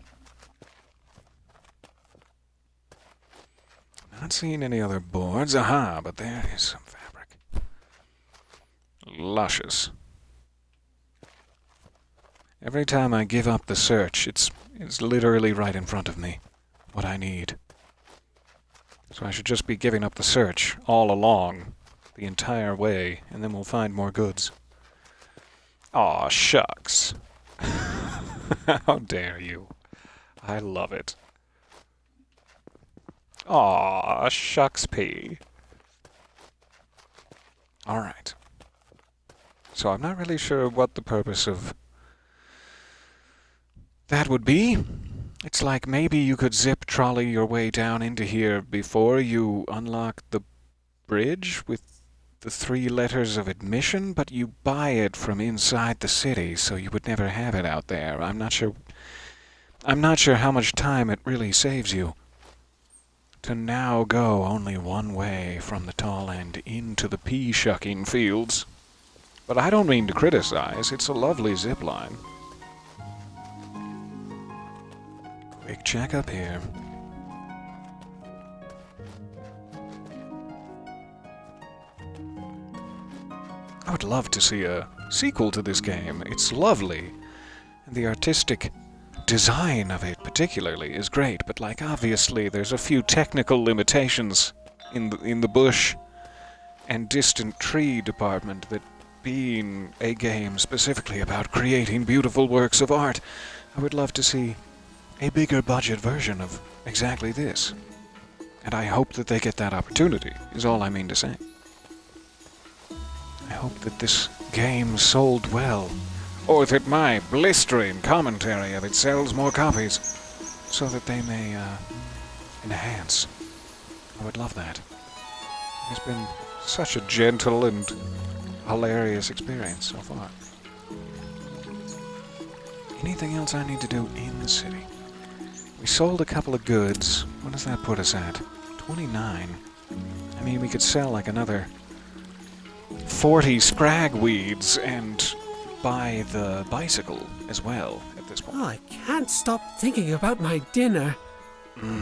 Not seeing any other boards. Aha, but there is some fabric. Luscious. Every time I give up the search, it's literally right in front of me. What I need. So I should just be giving up the search all along, the entire way, and then we'll find more goods. Aw, shucks. How dare you. I love it. Aw, shucks pea. Alright. So I'm not really sure what the purpose of that would be. It's like maybe you could zip trolley your way down into here before you unlock the bridge with the 3 letters of admission, but you buy it from inside the city, so you would never have it out there. I'm not sure how much time it really saves you to now go only one way from the tall end into the pea-shucking fields. But I don't mean to criticize. It's a lovely zip line. Quick check up here. I would love to see a sequel to this game. It's lovely. And the artistic design of it particularly is great, but like obviously there's a few technical limitations in the bush and distant tree department that being a game specifically about creating beautiful works of art, I would love to see a bigger budget version of exactly this. And I hope that they get that opportunity, is all I mean to say. I hope that this game sold well, or that my blistering commentary of it sells more copies, so that they may enhance. I would love that. It's been such a gentle and hilarious experience so far. Anything else I need to do in the city? We sold a couple of goods. What does that put us at? 29. I mean, we could sell like another 40 scragweeds and buy the bicycle as well at this point. Oh, I can't stop thinking about my dinner.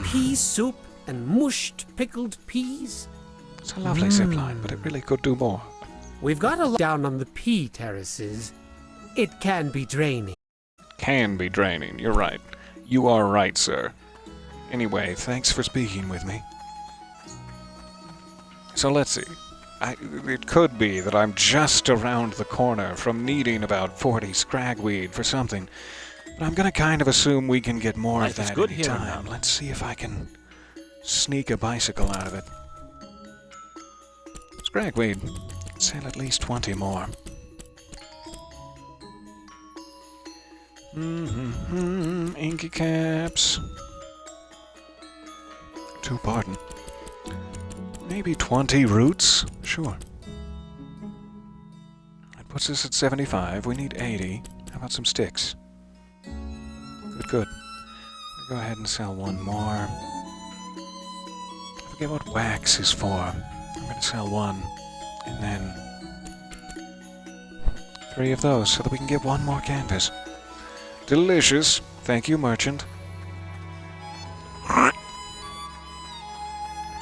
Pea soup and mushed pickled peas. It's a lovely zip line, but it really could do more. We've got a lot down on the Pea Terraces. It can be draining. Can be draining, you're right. You are right, sir. Anyway, thanks for speaking with me. So let's see. It could be that I'm just around the corner from needing about 40 scragweed for something, but I'm gonna kind of assume we can get more of that any time. Let's see if I can sneak a bicycle out of it. Scragweed. Sell at least 20 more. Inky caps. Pardon. Maybe 20 roots? Sure. That puts us at 75. We need 80. How about some sticks? Good. I'll go ahead and sell one more. I forget what wax is for. I'm going to sell one. And then 3 of those so that we can get one more canvas. Delicious. Thank you, merchant.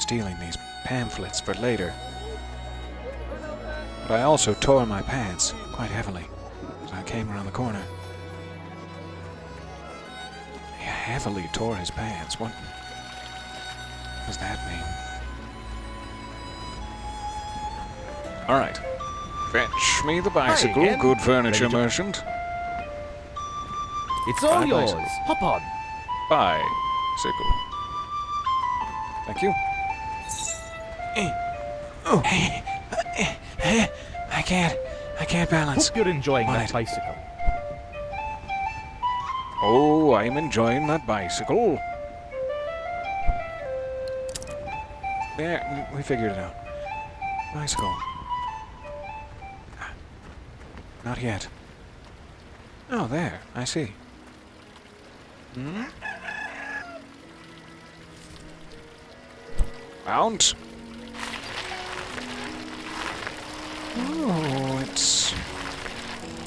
Stealing these pamphlets for later. But I also tore my pants quite heavily as I came around the corner. He heavily tore his pants. What does that mean? Alright. Fetch me the bicycle, good furniture merchant. It's all yours. Bicycle. Hop on. Bicycle. Thank you. I can't balance. Hope you're enjoying On that it. bicycle. Oh, I'm enjoying that bicycle. There, we figured it out. Bicycle. Not yet. Oh, there. I see. Hmm? Mount. Oh, it's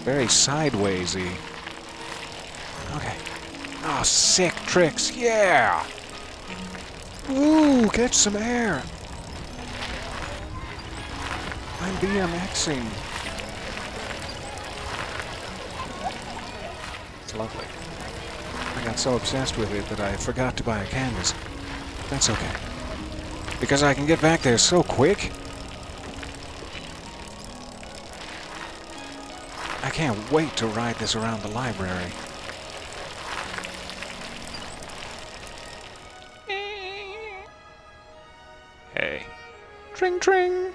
very sidewaysy. Okay. Oh, sick tricks. Yeah! Ooh, catch some air. I'm BMXing. It's lovely. I got so obsessed with it that I forgot to buy a canvas. That's okay. Because I can get back there so quick. I can't wait to ride this around the library. Hey. Tring Tring!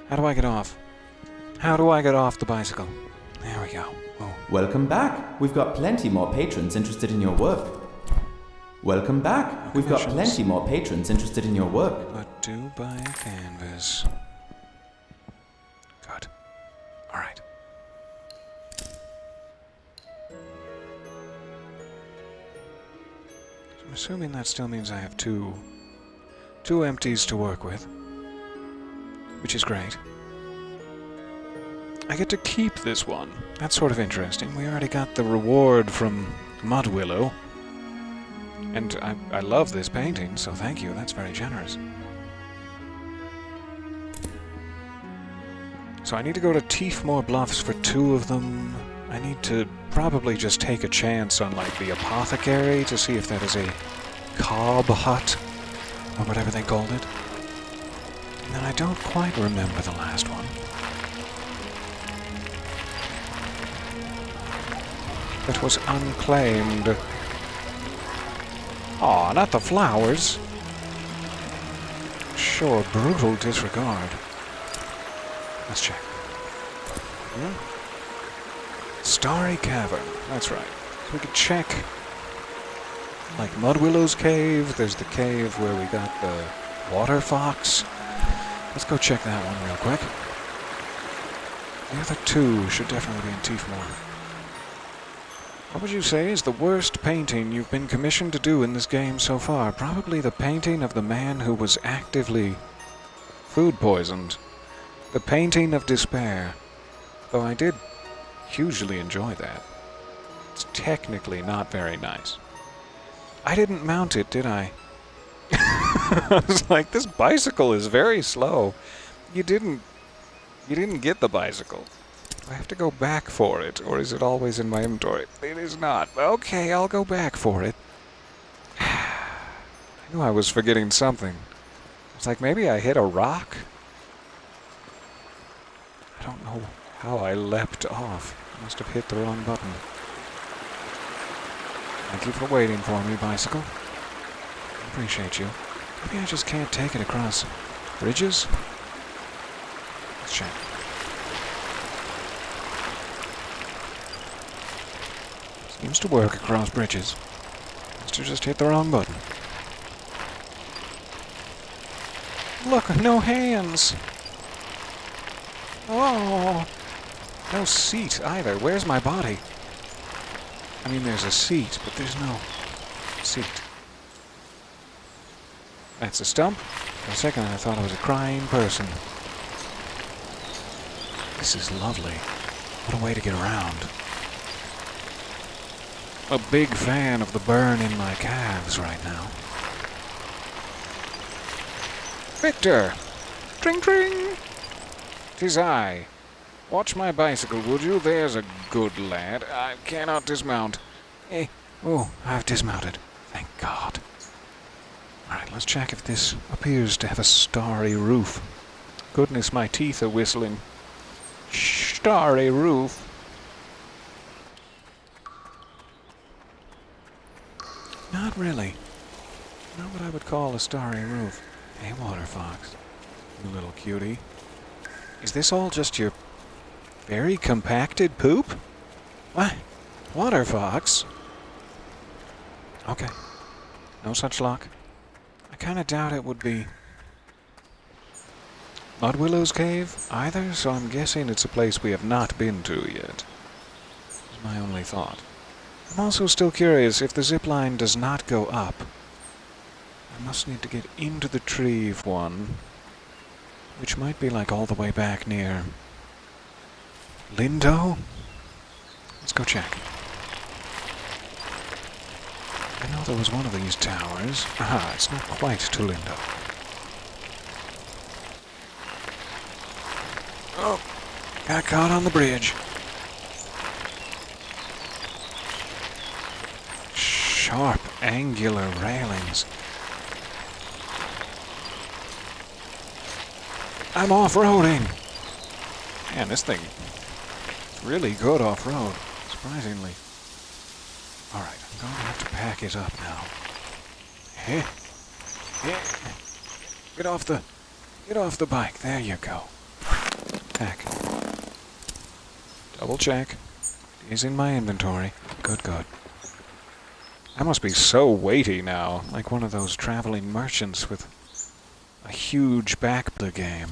How do I get off? How do I get off the bicycle? There we go. Oh. Welcome back. We've got plenty more patrons interested in your work. Welcome back. We've got plenty more patrons interested in your work. But do buy a canvas. Good. Alright. I'm assuming that still means I have two empties to work with. Which is great. I get to keep this one. That's sort of interesting. We already got the reward from Mud Willow. And I love this painting, so thank you. That's very generous. So I need to go to Teefmore Bluffs for 2 of them. I need to probably just take a chance on, like, the apothecary to see if that is a cob hut, or whatever they called it. And then I don't quite remember the last one. It was unclaimed. Aw, not the flowers. Sure, brutal disregard. Let's check. Starry Cavern. That's right. So we could check, like, Mud Willow's cave. There's the cave where we got the water fox. Let's go check that one real quick. The other 2 should definitely be in Teefmore. What would you say is the worst painting you've been commissioned to do in this game so far? Probably the painting of the man who was actively food poisoned. The painting of despair. Though I did hugely enjoy that. It's technically not very nice. I didn't mount it, did I? I was like, this bicycle is very slow. You didn't get the bicycle. Do I have to go back for it, or is it always in my inventory? It is not. Okay, I'll go back for it. I knew I was forgetting something. It's like maybe I hit a rock? I don't know how I leapt off. I must have hit the wrong button. Thank you for waiting for me, bicycle. I appreciate you. Maybe I just can't take it across bridges? Let's check. Seems to work across bridges. Must have just hit the wrong button. Look, no hands! Oh! No seat either. Where's my body? I mean, there's a seat, but there's no seat. That's a stump. For a second, I thought I was a crying person. This is lovely. What a way to get around. A big fan of the burn in my calves right now. Victor! Tring Tring! 'Tis I. Watch my bicycle, would you? There's a good lad. I cannot dismount. Oh, I've dismounted. Thank God. Alright, let's check if this appears to have a starry roof. Goodness, my teeth are whistling. Starry roof. Not really. Not what I would call a starry roof. Hey, water fox. You little cutie. Is this all just your very compacted poop? What? Water fox? Okay. No such luck. I kind of doubt it would be Mudwillow's Cave either, so I'm guessing it's a place we have not been to yet. Is my only thought. I'm also still curious if the zip line does not go up. I must need to get into the tree for one, which might be like all the way back near Lindo? Let's go check. I know there was one of these towers. Aha, it's not quite to Lindo. Oh, got caught on the bridge. Sharp, angular railings. I'm off-roading! Man, this thing is really good off-road, surprisingly. Alright, I'm going to have to pack it up now. Hey. Hey. Get off the bike. There you go. Pack. Double check. Is in my inventory. Good, good. I must be so weighty now, like one of those traveling merchants with a huge back of the game.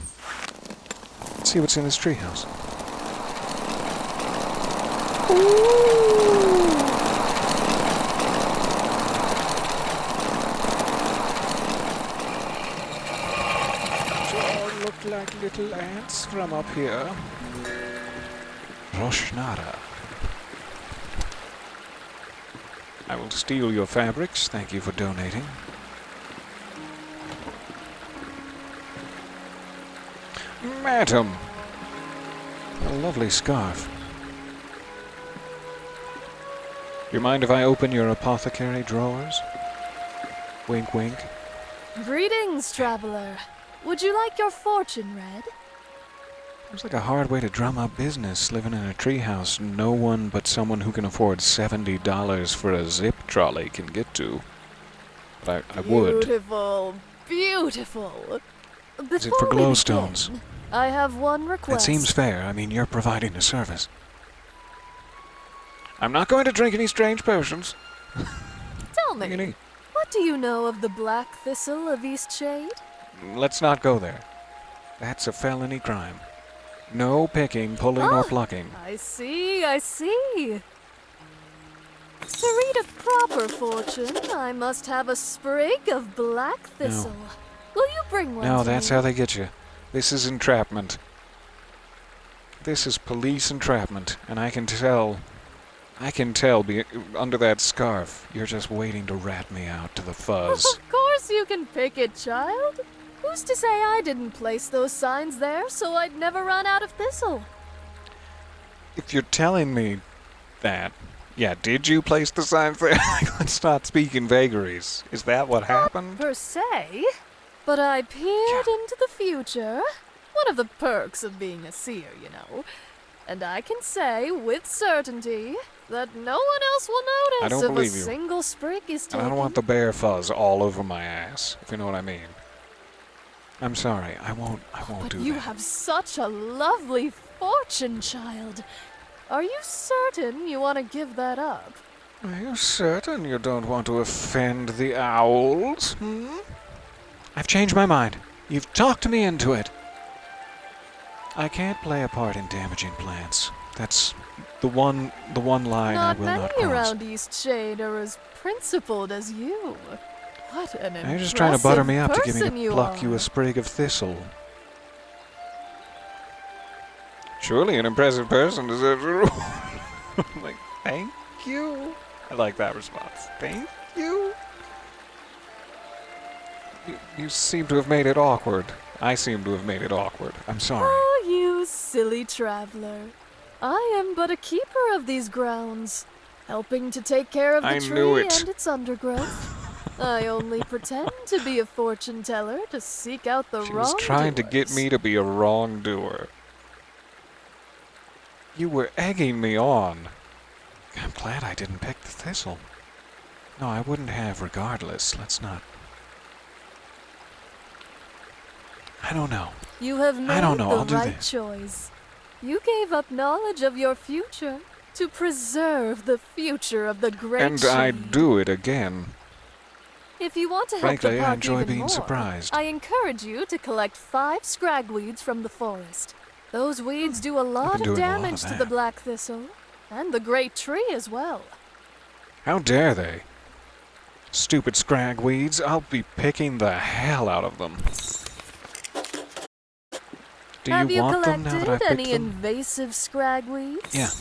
Let's see what's in this treehouse. They all look like little ants from up here. Roshnara. I will steal your fabrics. Thank you for donating. Madam! A lovely scarf. Do you mind if I open your apothecary drawers? Wink, wink. Greetings, traveler. Would you like your fortune read? Seems like a hard way to drum up business, living in a treehouse no one but someone who can afford $70 for a zip trolley can get to. But I would. Beautiful, beautiful. Is it for glowstones? I have one request. That seems fair. I mean, you're providing a service. I'm not going to drink any strange potions. Tell me, what do you know of the black thistle of Eastshade? Let's not go there. That's a felony crime. No picking, pulling, or plucking. I see, I see. To read a proper fortune, I must have a sprig of black thistle. No. Will you bring one No, to that's me? how they get you. This is entrapment. This is police entrapment, and I can tell under that scarf, you're just waiting to rat me out to the fuzz. Of course you can pick it, child. Who's to say I didn't place those signs there so I'd never run out of thistle? If you're telling me that, yeah, did you place the signs there? Let's not speak in vagaries. Is that what happened? Not per se, but I peered into the future. One of the perks of being a seer, you know. And I can say with certainty that no one else will I notice don't if believe a you. single sprig is And taken. I don't want the bear fuzz all over my ass, if you know what I mean. I'm sorry, I won't do You that. have such a lovely fortune, child. Are you certain you want to give that up? Are you certain you don't want to offend the owls? I've changed my mind. You've talked me into it. I can't play a part in damaging plants. That's the one line I will not Not cross. many around Eastshade are as principled as you. What an You're just trying to butter me up to get me person to you pluck are. you a sprig of thistle. Surely an impressive person deserves a reward. Like, thank you. I like that response. Thank you. You seem to have made it awkward. I seem to have made it awkward. I'm sorry. Oh, you silly traveler. I am but a keeper of these grounds, helping to take care of the I tree knew it. and its undergrowth. I only pretend to be a fortune teller to seek out the She wrongdoers. was trying to get me to be a wrongdoer. You were egging me on. I'm glad I didn't pick the thistle. No, I wouldn't have regardless. Let's not. I don't know. You have made I don't know, I'll the do right this. choice. You gave up knowledge of your future to preserve the future of the great And shade. I'd do it again. If you want to help Frankly, the I park enjoy even being more, surprised. I encourage you to collect 5 scragweeds from the forest. Those weeds do a lot of doing a lot of damage to the that. black thistle, and the great tree as well. How dare they? Stupid scragweeds, I'll be picking the hell out of them. Do Have you want them now that I've collected picked any them? invasive scragweeds? Yeah.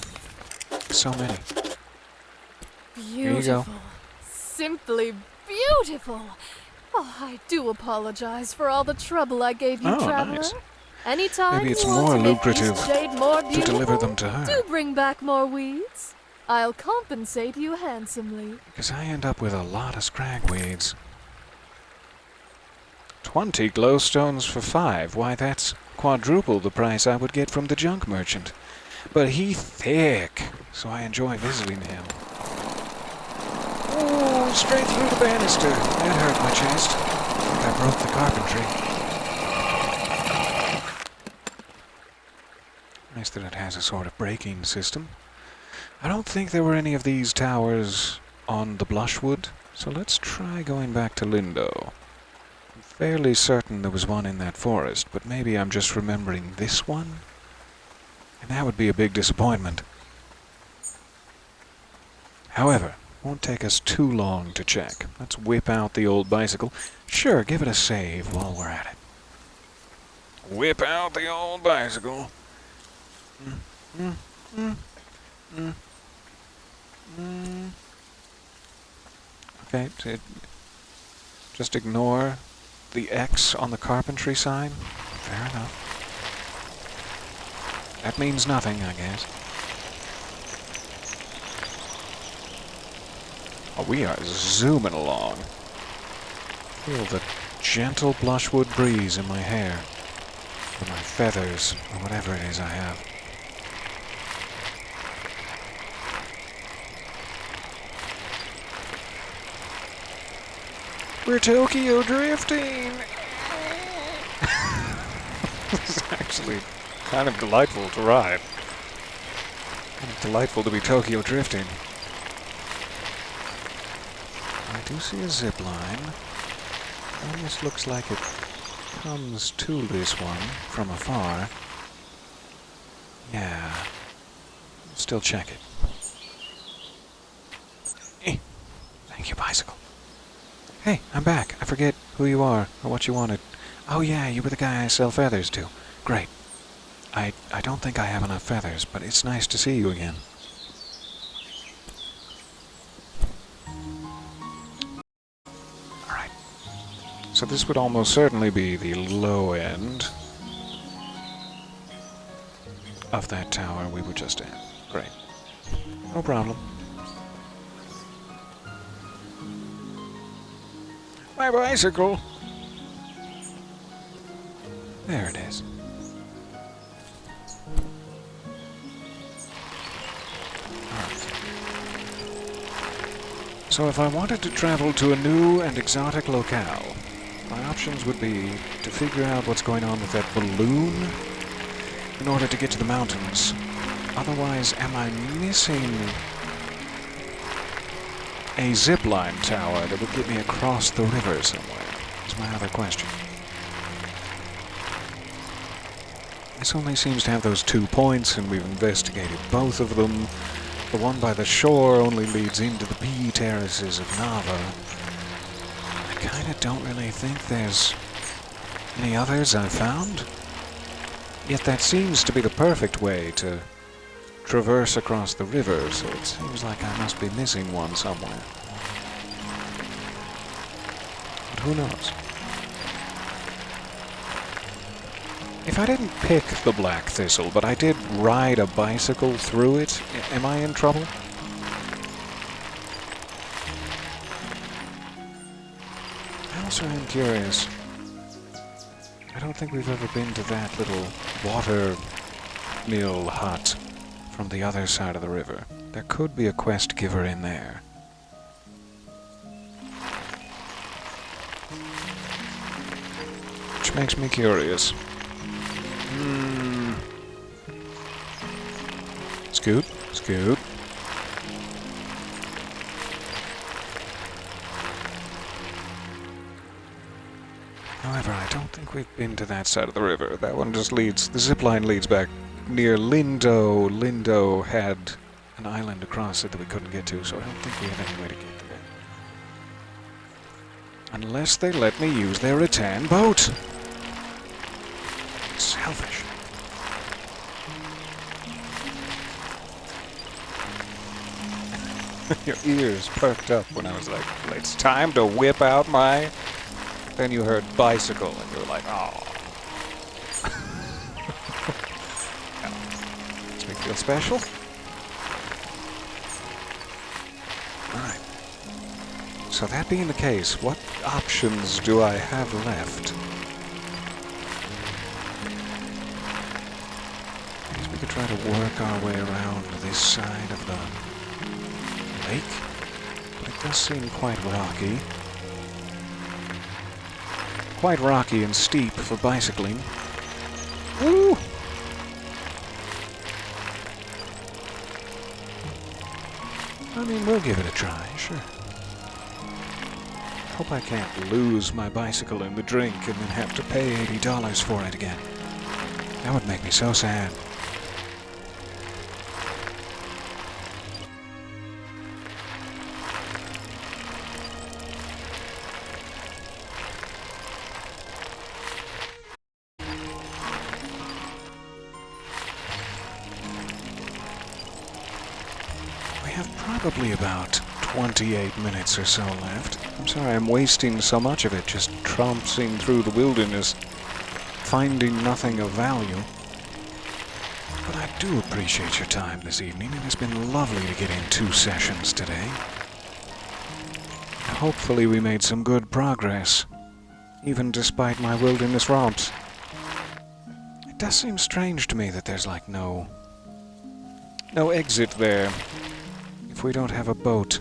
So many. Beautiful. go. Simply beautiful. Oh, I do apologize for all the trouble I gave you, Oh, traveler. nice. Anytime Maybe it's you want more to make lucrative Eastshade more to beautiful, deliver them to her. do bring back more weeds. I'll compensate you handsomely. Because I end up with a lot of scragweeds. 20 glowstones for 5. Why, that's quadruple the price I would get from the junk merchant. But he's thick, so I enjoy visiting him. Oh, straight through the banister. That hurt my chest. I broke the carpentry. Nice that it has a sort of braking system. I don't think there were any of these towers on the Blushwood, so let's try going back to Lindo. I'm fairly certain there was one in that forest, but maybe I'm just remembering this one? And that would be a big disappointment. However, won't take us too long to check. Let's whip out the old bicycle. Sure, give it a save while we're at it. Whip out the old bicycle. Okay, just ignore the X on the carpentry sign. Fair enough. That means nothing, I guess. Oh, we are zooming along. Feel the gentle blushwood breeze in my hair. Or my feathers, or whatever it is I have. We're Tokyo drifting! It's actually kind of delightful to ride. Kind of delightful to be Tokyo drifting. I do see a zip line. Almost looks like it comes to this one from afar. Yeah. Still check it. Thank you, bicycle. Hey, I'm back. I forget who you are or what you wanted. Oh yeah, you were the guy I sell feathers to. Great. I don't think I have enough feathers, but it's nice to see you again. Alright. So this would almost certainly be the low end of that tower we were just at. Great. No problem. My bicycle! There it is. Alright. So if I wanted to travel to a new and exotic locale, my options would be to figure out what's going on with that balloon in order to get to the mountains. Otherwise, am I missing a zipline tower that would get me across the river somewhere? Is my other question. This only seems to have those 2 points, and we've investigated both of them. The one by the shore only leads into the Pea Terraces of Nava. I kinda don't really think there's any others I've found. Yet that seems to be the perfect way to traverse across the river, so it seems like I must be missing one somewhere. But who knows? If I didn't pick the Black Thistle, but I did ride a bicycle through it, am I in trouble? I also am curious. I don't think we've ever been to that little water mill hut from the other side of the river. There could be a quest giver in there. Which makes me curious. Scoot, scoot. However, I don't think we've been to that side of the river. That one just leads, the zip line leads back near Lindo. Lindo had an island across it that we couldn't get to, so I don't think we have any way to get there. Unless they let me use their rattan boat. Selfish. Your ears perked up when I was like, it's time to whip out my... Then you heard bicycle, and you were like, oh. Makes me feel special. Alright. So that being the case, what options do I have left? I guess we could try to work our way around this side of the lake, but it does seem quite rocky. Quite rocky and steep for bicycling. Woo! I mean, we'll give it a try, sure. Hope I can't lose my bicycle in the drink and then have to pay $80 for it again. That would make me so sad. Probably about 28 minutes or so left. I'm sorry I'm wasting so much of it just tramping through the wilderness, finding nothing of value. But I do appreciate your time this evening. It has been lovely to get in 2 sessions today. Hopefully we made some good progress, even despite my wilderness romps. It does seem strange to me that there's like no exit there. If we don't have a boat.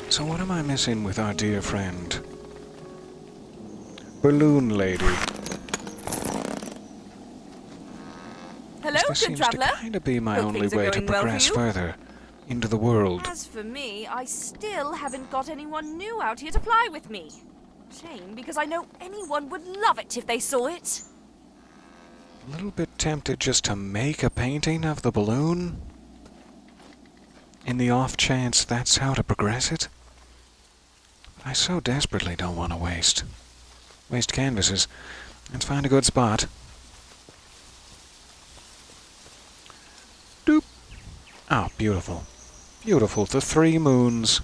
So what am I missing with our dear friend? Balloon Lady. Hello, this good seems traveller. to kind of be my Hope only things are way to going well for progress you. further into the world. As for me, I still haven't got anyone new out here to fly with me. Shame, because I know anyone would love it if they saw it. A little bit tempted just to make a painting of the balloon, in the off chance that's how to progress it. I so desperately don't want to waste canvases. Let's find a good spot. Doop. Oh, beautiful. Beautiful. The 3 moons.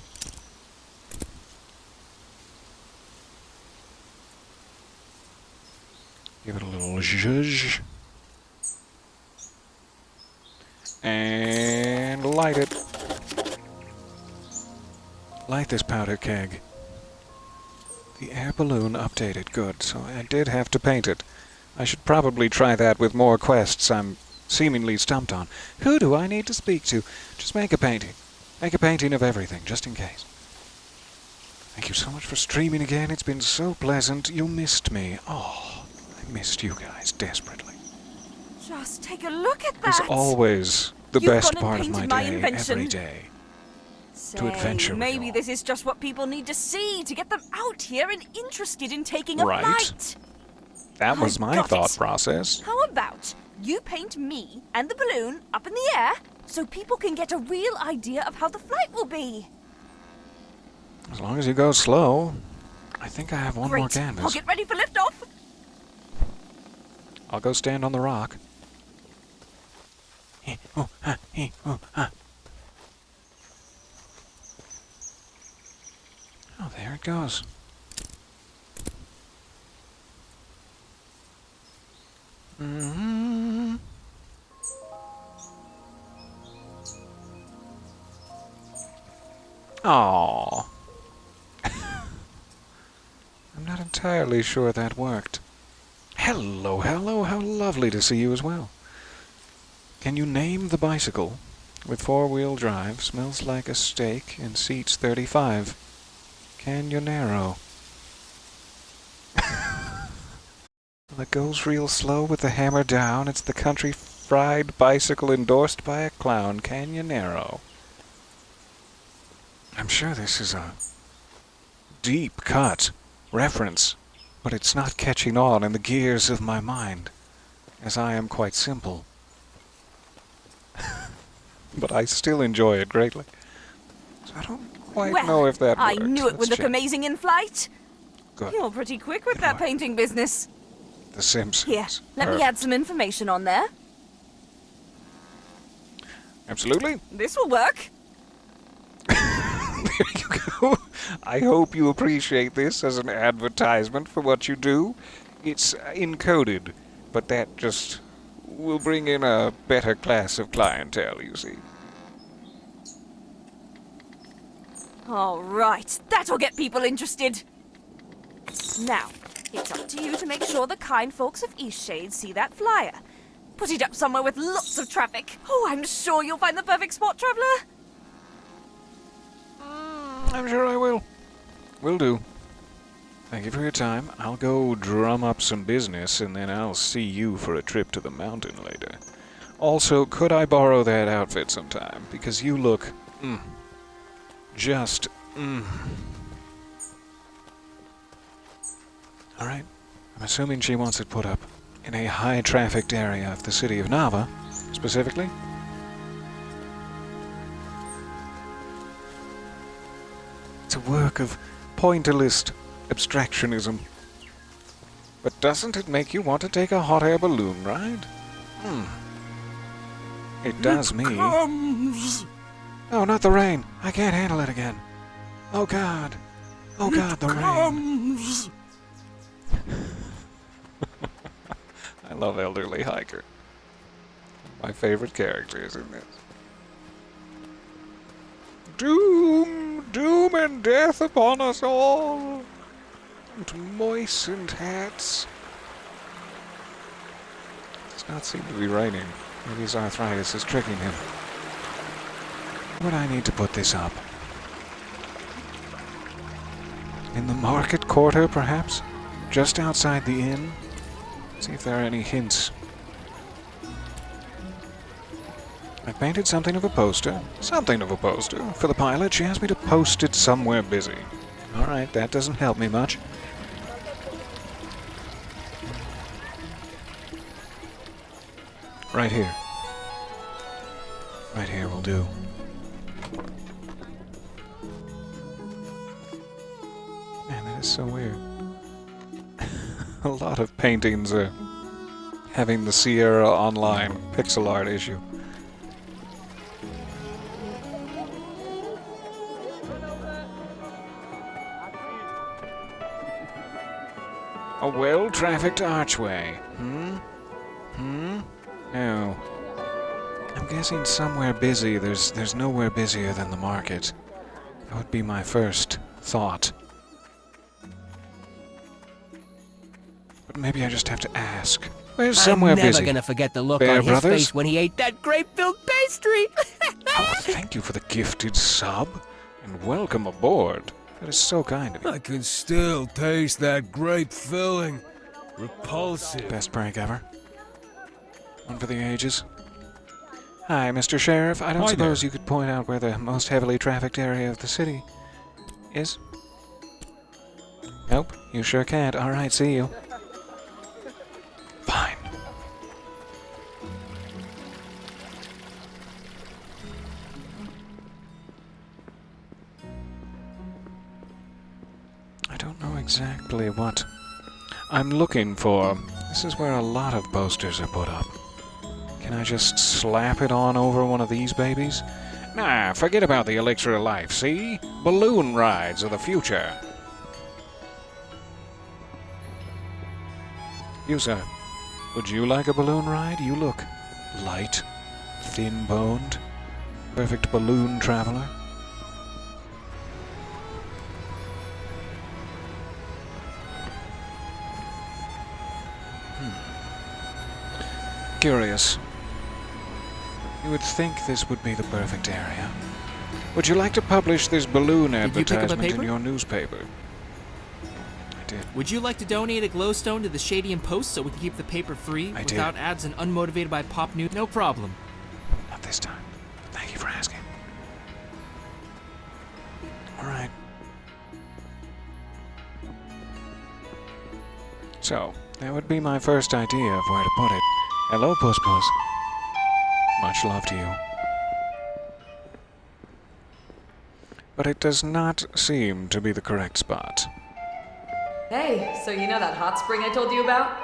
Give it a little zhuzh. And light it. Light this powder keg. The air balloon updated. Good. So I did have to paint it. I should probably try that with more quests I'm seemingly stumped on. Who do I need to speak to? Just make a painting. Make a painting of everything, just in case. Thank you so much for streaming again. It's been so pleasant. You missed me. Oh, I missed you guys desperately. Just take a look at that. It's always the You've best gone part and of my painted my day, invention. every day. Say, adventure with maybe you all. this is just what people need to see to get them out here and interested in taking a Right. flight. That was my got thought it. process. How about you paint me and the balloon up in the air so people can get a real idea of how the flight will be? As long as you go slow. I think I have one more Great. canvas. I'll get ready for liftoff. I'll go stand on the rock. Oh, there it goes. Mm-hmm. Aww. I'm not entirely sure that worked. Hello, hello, how lovely to see you as well. Can you name the bicycle with 4-wheel drive, smells like a steak, and seats 35? Can you narrow? Well, it goes real slow with the hammer down. It's the country fried bicycle endorsed by a clown, Canyonero. I'm sure this is a deep cut reference, but it's not catching on in the gears of my mind, as I am quite simple. But I still enjoy it greatly. So I don't quite know if that I works. knew it would Let's look check. amazing in flight. Good. You're pretty quick with that painting business. The Simpsons. Here, let me add some information on there. Absolutely. This will work. There you go. I hope you appreciate this as an advertisement for what you do. It's encoded, but that just will bring in a better class of clientele, you see. All right, that'll get people interested. Now, it's up to you to make sure the kind folks of Eastshade see that flyer. Put it up somewhere with lots of traffic. Oh, I'm sure you'll find the perfect spot, Traveller. I'm sure I will. Will do. Thank you for your time. I'll go drum up some business, and then I'll see you for a trip to the mountain later. Also, could I borrow that outfit sometime? Because you look, just, Alright. I'm assuming she wants it put up in a high-trafficked area of the city of Nava, specifically. It's a work of pointillist abstractionism. But doesn't it make you want to take a hot air balloon ride? It does me. Comes. Oh, not the rain. I can't handle it again. Oh, God. Oh, God, the rain. I love Elderly Hiker. My favorite characters in this. Doom, doom and death upon us all. And moistened hats. It does not seem to be raining. Maybe his arthritis is tricking him. Would I need to put this up? In the market quarter, perhaps? Just outside the inn? See if there are any hints. I painted something of a poster. Something of a poster. For the pilot, she asked me to post it somewhere busy. Alright, that doesn't help me much. Right here. Right here will do. Man, that is so weird. A lot of paintings are having the Sierra Online pixel art issue. A well-trafficked archway. No. I'm guessing somewhere busy. There's nowhere busier than the market. That would be my first thought. But maybe I just have to ask. Where's somewhere busy? I'm never gonna forget the look Bear on his Brothers? face when he ate that grape-filled pastry. Oh, thank you for the gifted sub, and welcome aboard. That is so kind of you. I can still taste that grape filling. Repulsive. Best prank ever. One for the ages. Hi, Mr. Sheriff. I don't Hi suppose there. you could point out where the most heavily trafficked area of the city is? Nope, you sure can't. Alright, see you. Fine. I don't know exactly what I'm looking for. This is where a lot of posters are put up. Can I just slap it on over one of these babies? Nah, forget about the elixir of life, see? Balloon rides are the future. You, sir. Would you like a balloon ride? You look light, thin-boned, perfect balloon traveler. Curious. You would think this would be the perfect area. Would you like to publish this balloon Did you pick up a advertisement in paper? your newspaper? I did. Would you like to donate a glowstone to the Shadian Post so we can keep the paper free without ads and unmotivated by pop news? No problem. Not this time. Thank you for asking. Alright. So, that would be my first idea of where to put it. Hello, Puss Puss. Much love to you. But it does not seem to be the correct spot. Hey, so you know that hot spring I told you about?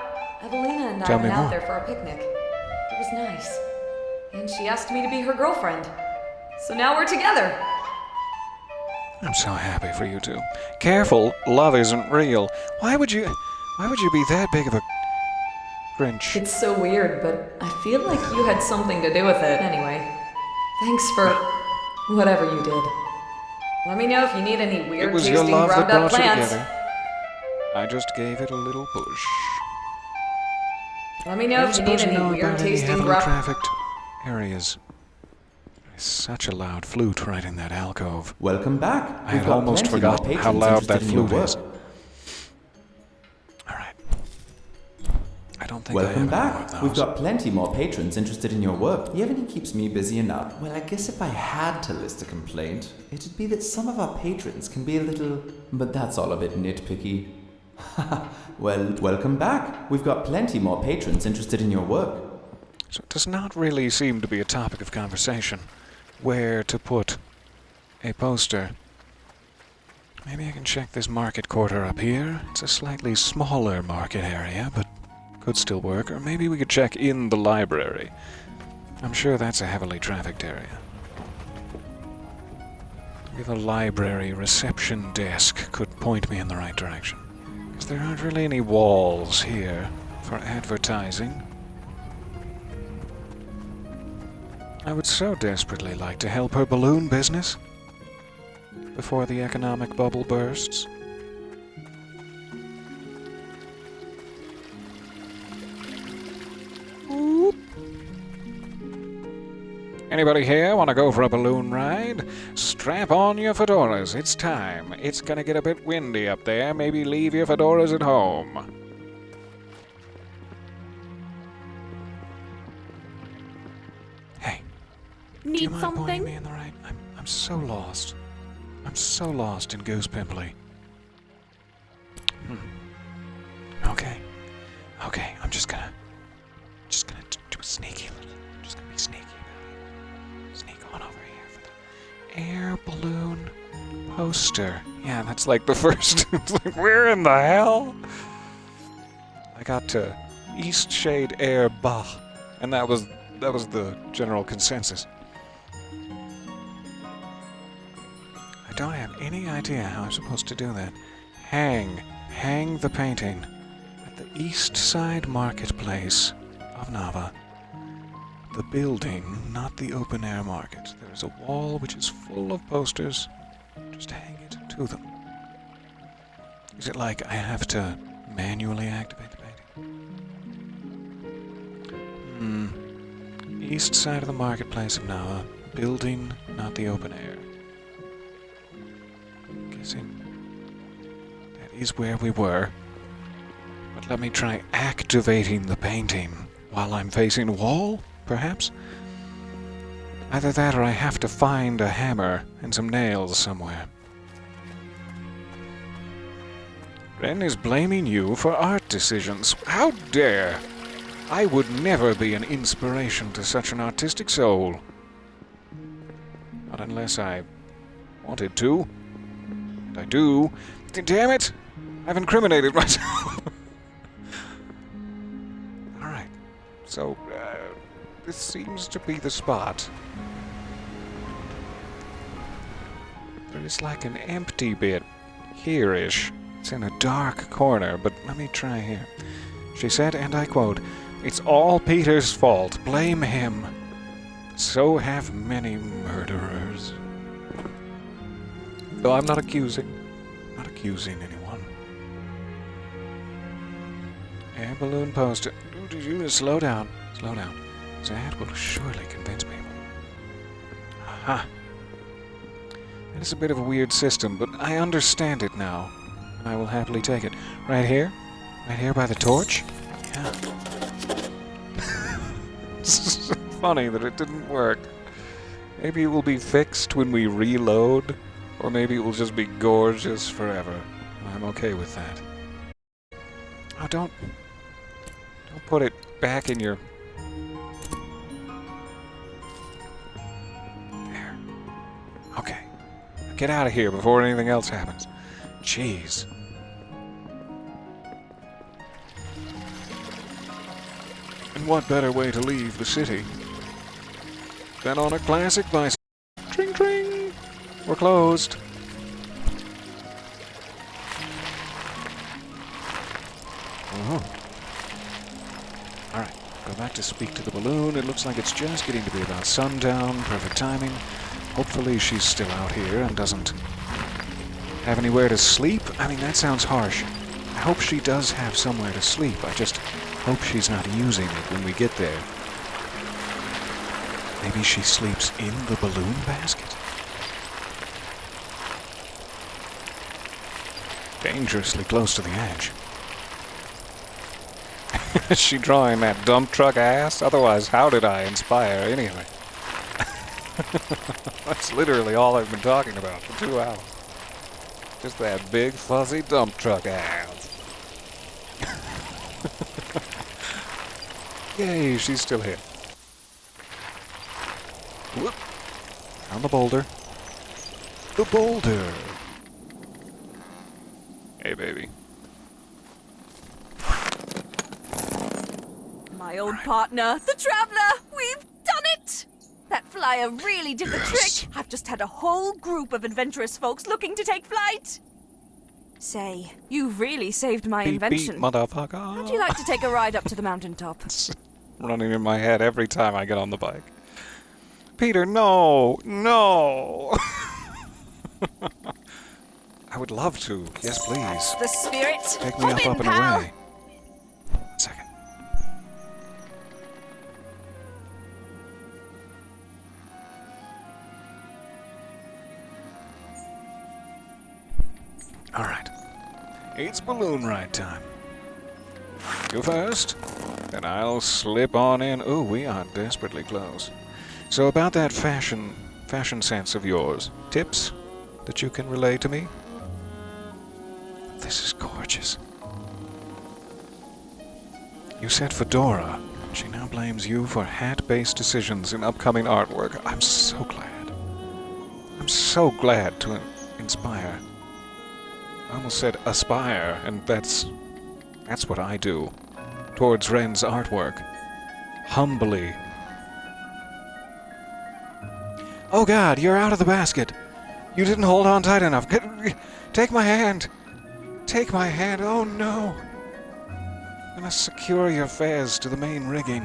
Evelina and I went out there for a picnic. It was nice. And she asked me to be her girlfriend. So now we're together. I'm so happy for you two. Careful, love isn't real. Why would you be that big of a Grinch? It's so weird, but I feel like you had something to do with it. Anyway, thanks for whatever you did. Let me know if you need any weird tasting ground up plants. I just gave it a little push. Let me know if you need any weird tasting ground trafficked areas. There's such a loud flute right in that alcove. Welcome back. I had almost forgotten how loud that flute is. Welcome back. We've got plenty more patrons interested in your work. The evening keeps me busy enough. Well, I guess if I had to list a complaint, it'd be that some of our patrons can be a little... But that's all a bit nitpicky. Well, welcome back. We've got plenty more patrons interested in your work. So it does not really seem to be a topic of conversation where to put a poster. Maybe I can check this market quarter up here. It's a slightly smaller market area, but could still work, or maybe we could check in the library. I'm sure that's a heavily trafficked area. Maybe the library reception desk could point me in the right direction. Because there aren't really any walls here for advertising. I would so desperately like to help her balloon business before the economic bubble bursts. Anybody here want to go for a balloon ride? Strap on your fedoras, it's time. It's gonna get a bit windy up there, maybe leave your fedoras at home. Hey, need do you mind something? pointing me in the right? I'm so lost. I'm so lost in Goose Pimply. Okay, I'm just gonna do a sneaky little, just gonna be sneaky. Sneak on over here for the air balloon poster. Yeah, that's like the first. It's like, where in the hell? I got to Eastshade Air Bah, and that was the general consensus. I don't have any idea how I'm supposed to do that. Hang the painting at the East Side Marketplace of Nava. The building, not the open-air market. There is a wall which is full of posters. Just hang it to them. Is it like I have to manually activate the painting? East side of the marketplace of Nava. Building, not the open air. Guessing that is where we were. But let me try activating the painting while I'm facing a wall? Perhaps? Either that or I have to find a hammer and some nails somewhere. Ren is blaming you for art decisions. How dare! I would never be an inspiration to such an artistic soul. Not unless I wanted to. And I do. Damn it! I've incriminated myself. Alright. So, this seems to be the spot. There is like an empty bit here-ish. It's in a dark corner, but let me try here. She said, and I quote, "It's all Peter's fault. Blame him. So have many murderers." Though I'm not accusing anyone. Air balloon poster. Slow down. That will surely convince people. Aha. That is a bit of a weird system, but I understand it now. and I will happily take it. Right here? Right here by the torch? Yeah. It's funny that it didn't work. Maybe it will be fixed when we reload, or maybe it will just be gorgeous forever. I'm okay with that. Oh, don't put it back in your... There. Okay. Get out of here before anything else happens. Jeez. And what better way to leave the city than on a classic bicycle? Tring Tring! We're closed. Oh. Alright, go back to speak to the balloon. It looks like it's just getting to be about sundown. Perfect timing. Hopefully she's still out here and doesn't have anywhere to sleep. I mean, that sounds harsh. I hope she does have somewhere to sleep. I just hope she's not using it when we get there. Maybe she sleeps in the balloon basket? Dangerously close to the edge. Is she drawing that dump truck ass? Otherwise, how did I inspire anyway? That's literally all I've been talking about for 2 hours. Just that big, fuzzy dump truck ass. Yay, she's still here. Whoop. Found the boulder. The boulder! Hey, baby. My old partner, the Traveler! We've done it! That flyer really did the trick. I've just had a whole group of adventurous folks looking to take flight. Say, you've really saved my invention. Beep, motherfucker. How'd you like to take a ride up to the mountaintop? It's running in my head every time I get on the bike. Peter, no! No! I would love to. Yes, please. That's the spirit. Take me up and away. 1 second. Alright. It's balloon ride time. You first, then I'll slip on in. Ooh, we are desperately close. So about that fashion sense of yours, tips that you can relay to me? This is gorgeous. You said fedora. She now blames you for hat-based decisions in upcoming artwork. I'm so glad. I'm so glad to inspire. I almost said aspire, and that's what I do towards Ren's artwork. Humbly. Oh God, you're out of the basket. You didn't hold on tight enough. Take my hand. Take my hand. Oh no. I'm gonna secure your fez to the main rigging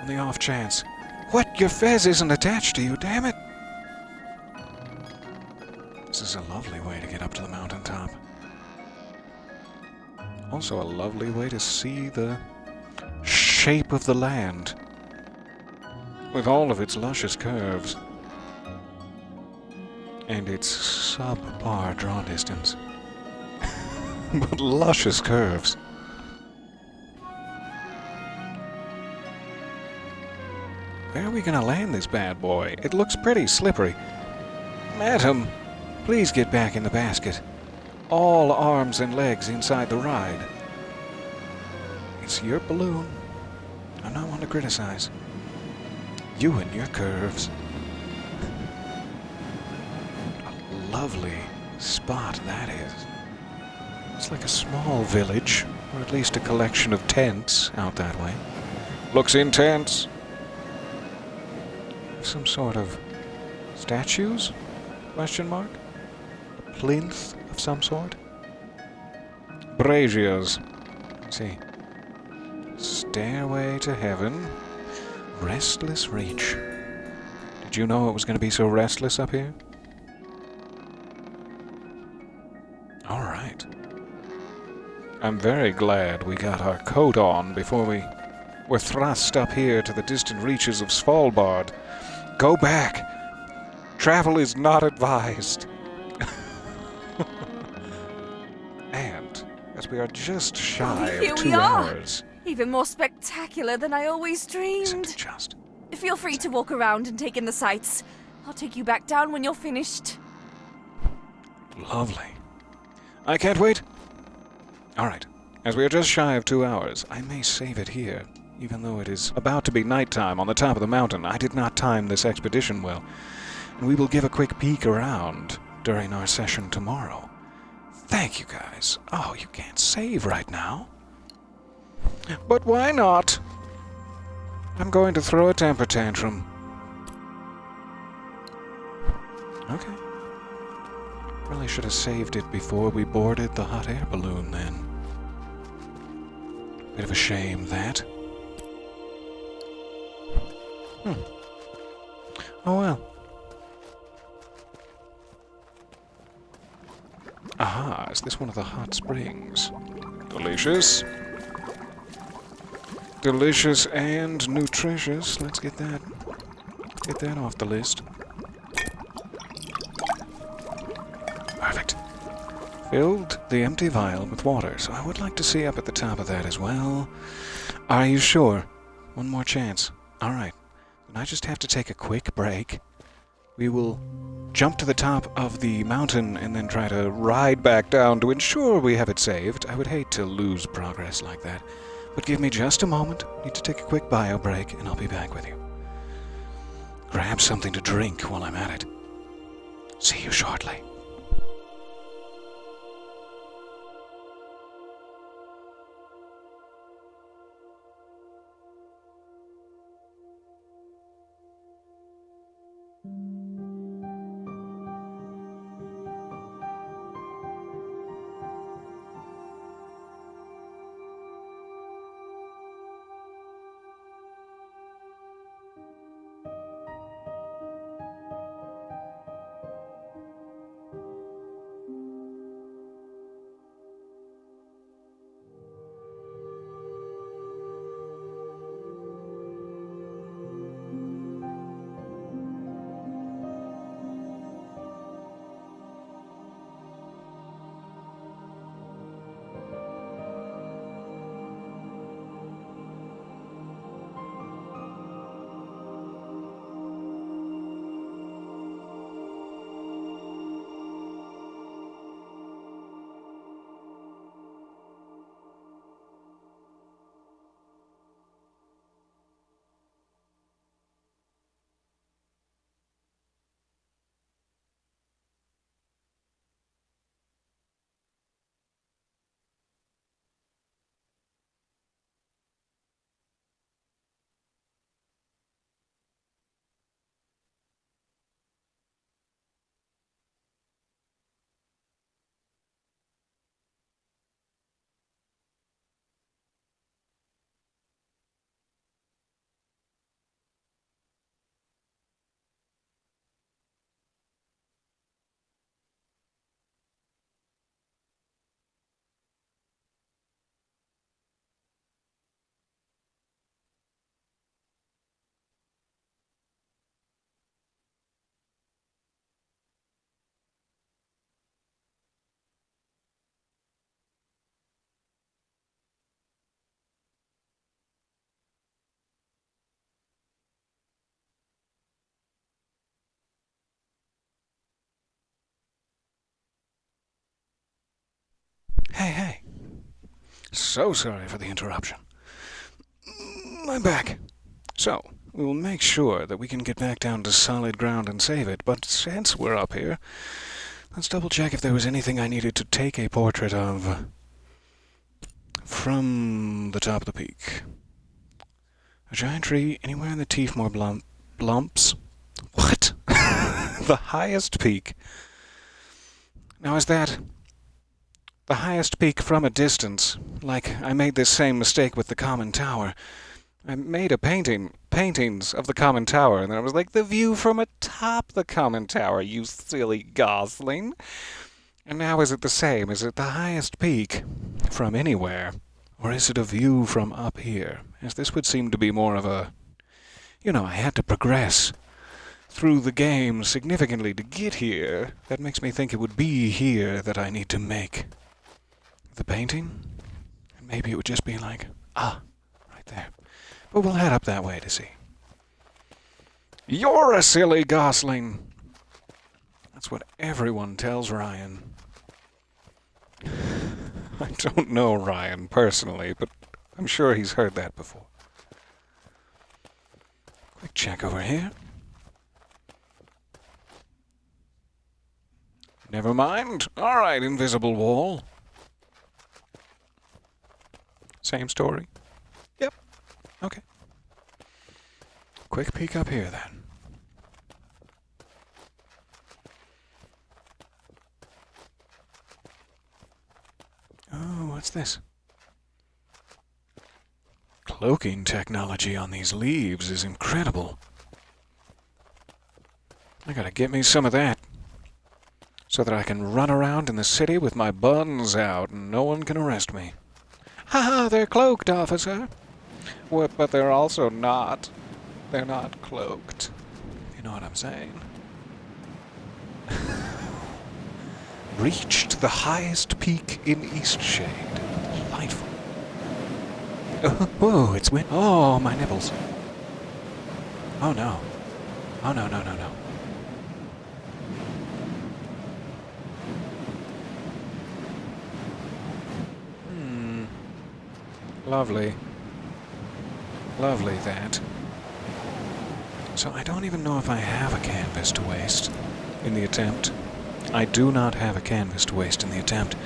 on the off chance. What? Your fez isn't attached to you, damn it. This is a lovely way to get up to the mountaintop. Also a lovely way to see the shape of the land with all of its luscious curves and its subpar draw distance. But luscious curves. Where are we gonna land this bad boy? It looks pretty slippery. Madam, please get back in the basket. All arms and legs inside the ride. It's your balloon. I'm not one to criticize. You and your curves. A lovely spot that is. It's like a small village, or at least a collection of tents out that way. Looks intense. Some sort of statues? Question mark? A plinth of some sort? Braziers. Let's see. Stairway to heaven. Restless reach. Did you know it was going to be so restless up here? Alright. I'm very glad we got our coat on before we were thrust up here to the distant reaches of Svalbard. Go back. Travel is not advised. And as we are just shy Here of we 2 are. hours... Even more spectacular than I always dreamed. Just... Feel free to walk around and take in the sights. I'll take you back down when you're finished. Lovely. I can't wait. Alright, as we are just shy of 2 hours, I may save it here. Even though it is about to be nighttime on the top of the mountain, I did not time this expedition well. And we will give a quick peek around during our session tomorrow. Thank you, guys. Oh, you can't save right now. But why not? I'm going to throw a temper tantrum. Okay. Really should have saved it before we boarded the hot air balloon then. Bit of a shame, that. Oh well. Aha, is this one of the hot springs? Delicious. Delicious and nutritious. Let's get that off the list. Perfect. Filled the empty vial with water, so I would like to see up at the top of that as well. Are you sure? One more chance. Alright. Then I just have to take a quick break. We will jump to the top of the mountain and then try to ride back down to ensure we have it saved. I would hate to lose progress like that. But give me just a moment. Need to take a quick bio break and I'll be back with you. Grab something to drink while I'm at it. See you shortly. Hey. So sorry for the interruption. I'm back. So, we will make sure that we can get back down to solid ground and save it, but since we're up here, let's double check if there was anything I needed to take a portrait of from the top of the peak. A giant tree anywhere in the Teefmore Blumps? What? The highest peak. Now is that the highest peak from a distance? Like I made this same mistake with the common tower. I made a paintings of the common tower, and then I was like, the view from atop the common tower, you silly gosling. And now is it the same? Is it the highest peak from anywhere? Or is it a view from up here? As this would seem to be more of a... You know, I had to progress through the game significantly to get here. That makes me think it would be here that I need to make the painting. And maybe it would just be like, right there. But we'll head up that way to see. You're a silly gosling! That's what everyone tells Ryan. I don't know Ryan personally, but I'm sure he's heard that before. Quick check over here. Never mind. Alright, invisible wall. Same story. Yep. Okay. Quick peek up here then. Oh, what's this? Cloaking technology on these leaves is incredible. I gotta get me some of that, so that I can run around in the city with my buns out and no one can arrest me. Haha, they're cloaked, officer. What, but they're also not. They're not cloaked. You know what I'm saying? Reached the highest peak in Eastshade. Delightful. Oh, it's wind. Oh, my nipples. Oh no. Oh no, no, no, no. Lovely. Lovely, that. So I don't even know if I have a canvas to waste in the attempt. I do not have a canvas to waste in the attempt.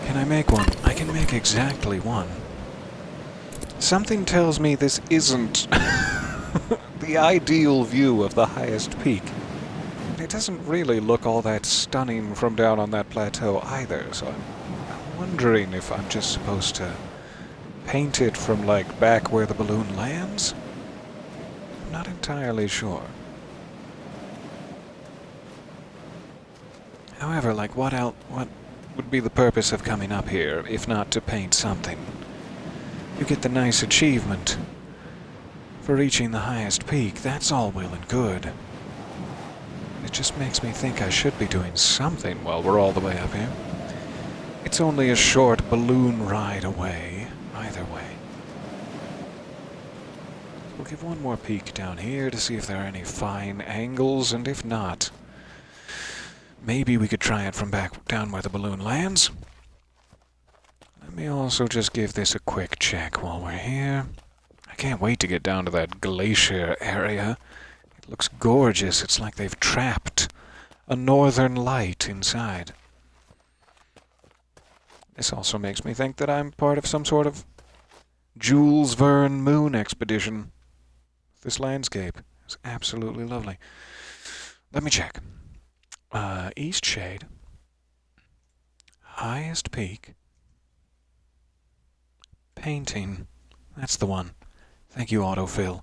Can I make one? I can make exactly one. Something tells me this isn't the ideal view of the highest peak. It doesn't really look all that stunning from down on that plateau either, so I'm wondering if I'm just supposed to paint it from, like, back where the balloon lands? I'm not entirely sure. However, like, what would be the purpose of coming up here, if not to paint something? You get the nice achievement for reaching the highest peak. That's all well and good. It just makes me think I should be doing something while we're all the way up here. It's only a short balloon ride away, either way. We'll give one more peek down here to see if there are any fine angles, and if not, maybe we could try it from back down where the balloon lands. Let me also just give this a quick check while we're here. I can't wait to get down to that glacier area. It looks gorgeous. It's like they've trapped a northern light inside. This also makes me think that I'm part of some sort of Jules Verne moon expedition. This landscape is absolutely lovely. Let me check. Eastshade. Highest peak. Painting. That's the one. Thank you, autofill.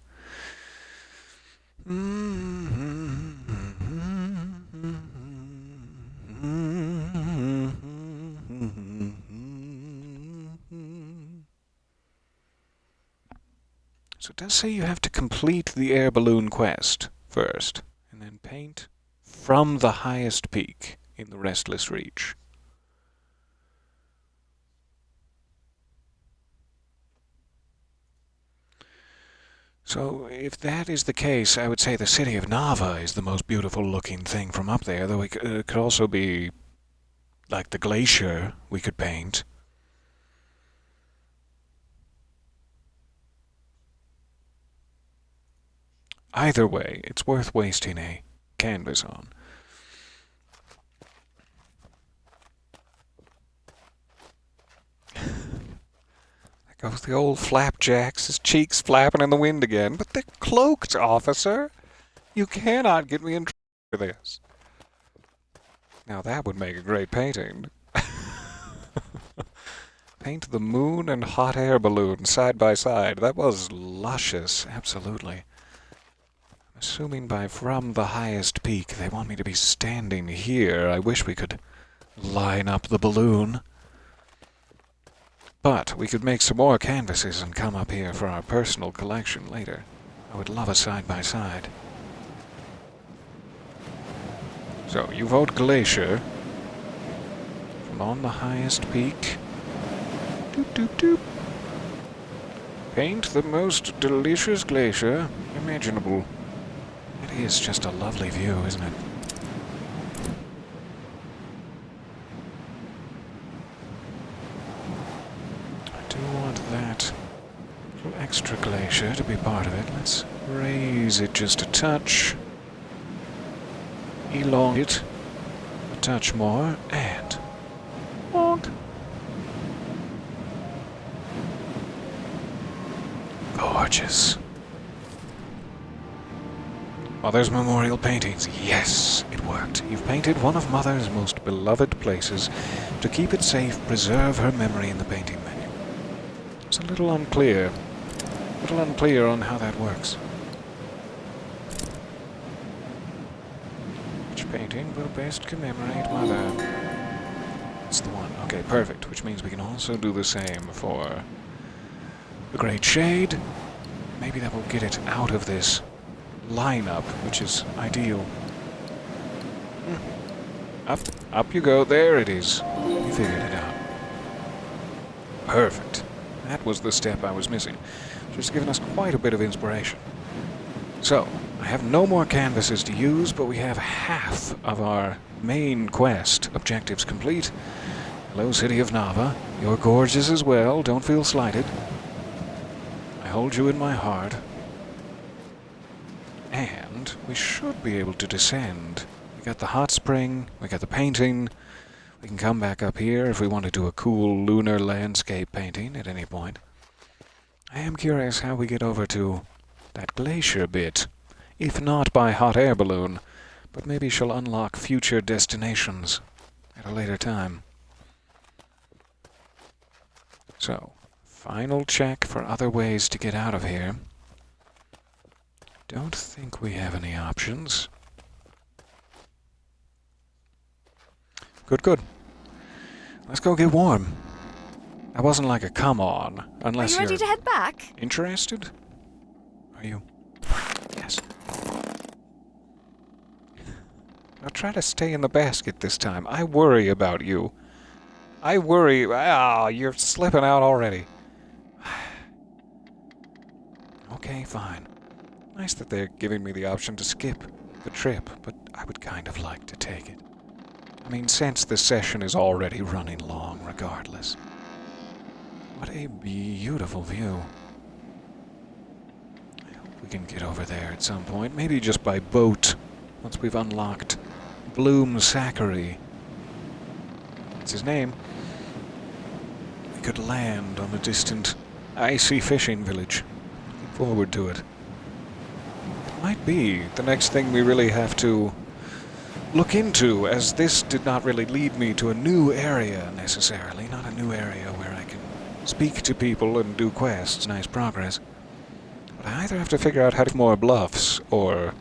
So it does say you have to complete the air balloon quest first, and then paint from the highest peak in the Restless Reach. So, if that is the case, I would say the city of Nava is the most beautiful looking thing from up there, though it could also be like the glacier we could paint. Either way, it's worth wasting a canvas on. There goes the old flapjacks, his cheeks flapping in the wind again. But they're cloaked, officer. You cannot get me in trouble for this. Now that would make a great painting. Paint the moon and hot air balloon side by side. That was luscious, absolutely. I'm assuming by from the highest peak they want me to be standing here. I wish we could line up the balloon. But we could make some more canvases and come up here for our personal collection later. I would love a side-by-side. So, you vote Glacier. From on the highest peak. Doop, doop, doop. Paint the most delicious glacier imaginable. It is just a lovely view, isn't it? I do want that little extra glacier to be part of it. Let's raise it just a touch. Elongate it a touch more, and bonk. Gorgeous. Mother's memorial paintings. Yes, it worked. You've painted one of Mother's most beloved places. To keep it safe, preserve her memory in the painting menu. It's a little unclear. On how that works. Which painting will best commemorate Mother? It's the one. Okay, perfect. Which means we can also do the same for the Great Shade. Maybe that will get it out of this lineup, which is ideal. Up you go. There it is. You figured it out. Perfect. That was the step I was missing. Just given us quite a bit of inspiration. So, I have no more canvases to use, but we have half of our main quest objectives complete. Hello, City of Nava. You're gorgeous as well. Don't feel slighted. I hold you in my heart. And we should be able to descend. We got the hot spring, we got the painting. We can come back up here if we want to do a cool lunar landscape painting at any point. I am curious how we get over to that glacier bit. If not by hot air balloon, but maybe she'll unlock future destinations at a later time. So, final check for other ways to get out of here. Don't think we have any options. Good. Let's go get warm. That wasn't like a come on, unless you're ready to head back? Interested? Are you? Yes. Now try to stay in the basket this time. I worry about you. I worry. You're slipping out already. Okay, fine. Nice that they're giving me the option to skip the trip, but I would kind of like to take it. I mean, since the session is already running long regardless. What a beautiful view. I hope we can get over there at some point, maybe just by boat, once we've unlocked Bloom Zachary. That's his name. We could land on a distant icy fishing village. Looking forward to it. It might be the next thing we really have to look into, as this did not really lead me to a new area necessarily, not a new area where I can speak to people and do quests, nice progress. But I either have to figure out how to get more bluffs, or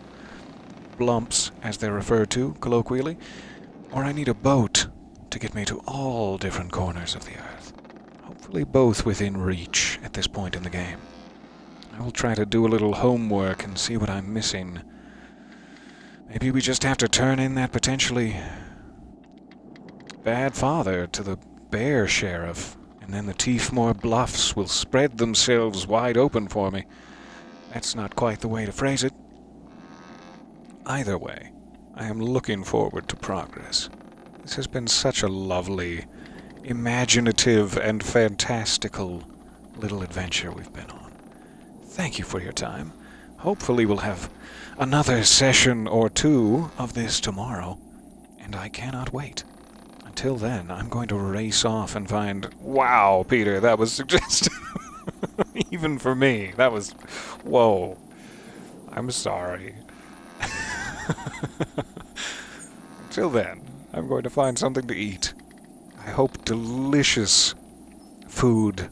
blumps as they're referred to colloquially, or I need a boat to get me to all different corners of the earth. Hopefully both within reach at this point in the game. I will try to do a little homework and see what I'm missing. Maybe we just have to turn in that potentially bad father to the bear sheriff, and then the Teefmore bluffs will spread themselves wide open for me. That's not quite the way to phrase it. Either way, I am looking forward to progress. This has been such a lovely, imaginative, and fantastical little adventure we've been on. Thank you for your time. Hopefully we'll have another session or two of this tomorrow, and I cannot wait. Until then, I'm going to race off and find... Wow, Peter, that was suggestive. Even for me, that was... Whoa. I'm sorry. Until then, I'm going to find something to eat. I hope delicious food,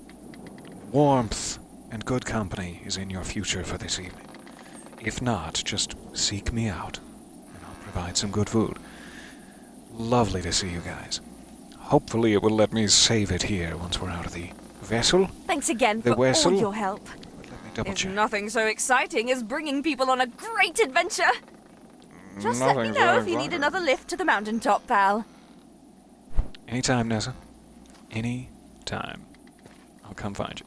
warmth, and good company is in your future for this evening. If not, just seek me out, and I'll provide some good food. Lovely to see you guys. Hopefully it will let me save it here once we're out of the vessel. Thanks again for all your help. There's nothing so exciting as bringing people on a great adventure. Just let me know if you need another lift to the mountaintop, pal. Anytime, Nessa. Anytime. I'll come find you.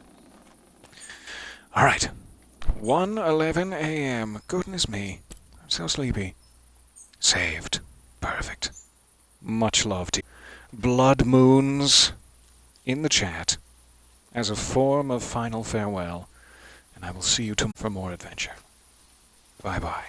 Alright. 1:11 a.m. Goodness me. I'm so sleepy. Saved. Perfect. Much love to you. Blood moons in the chat as a form of final farewell, and I will see you tomorrow for more adventure. Bye-bye.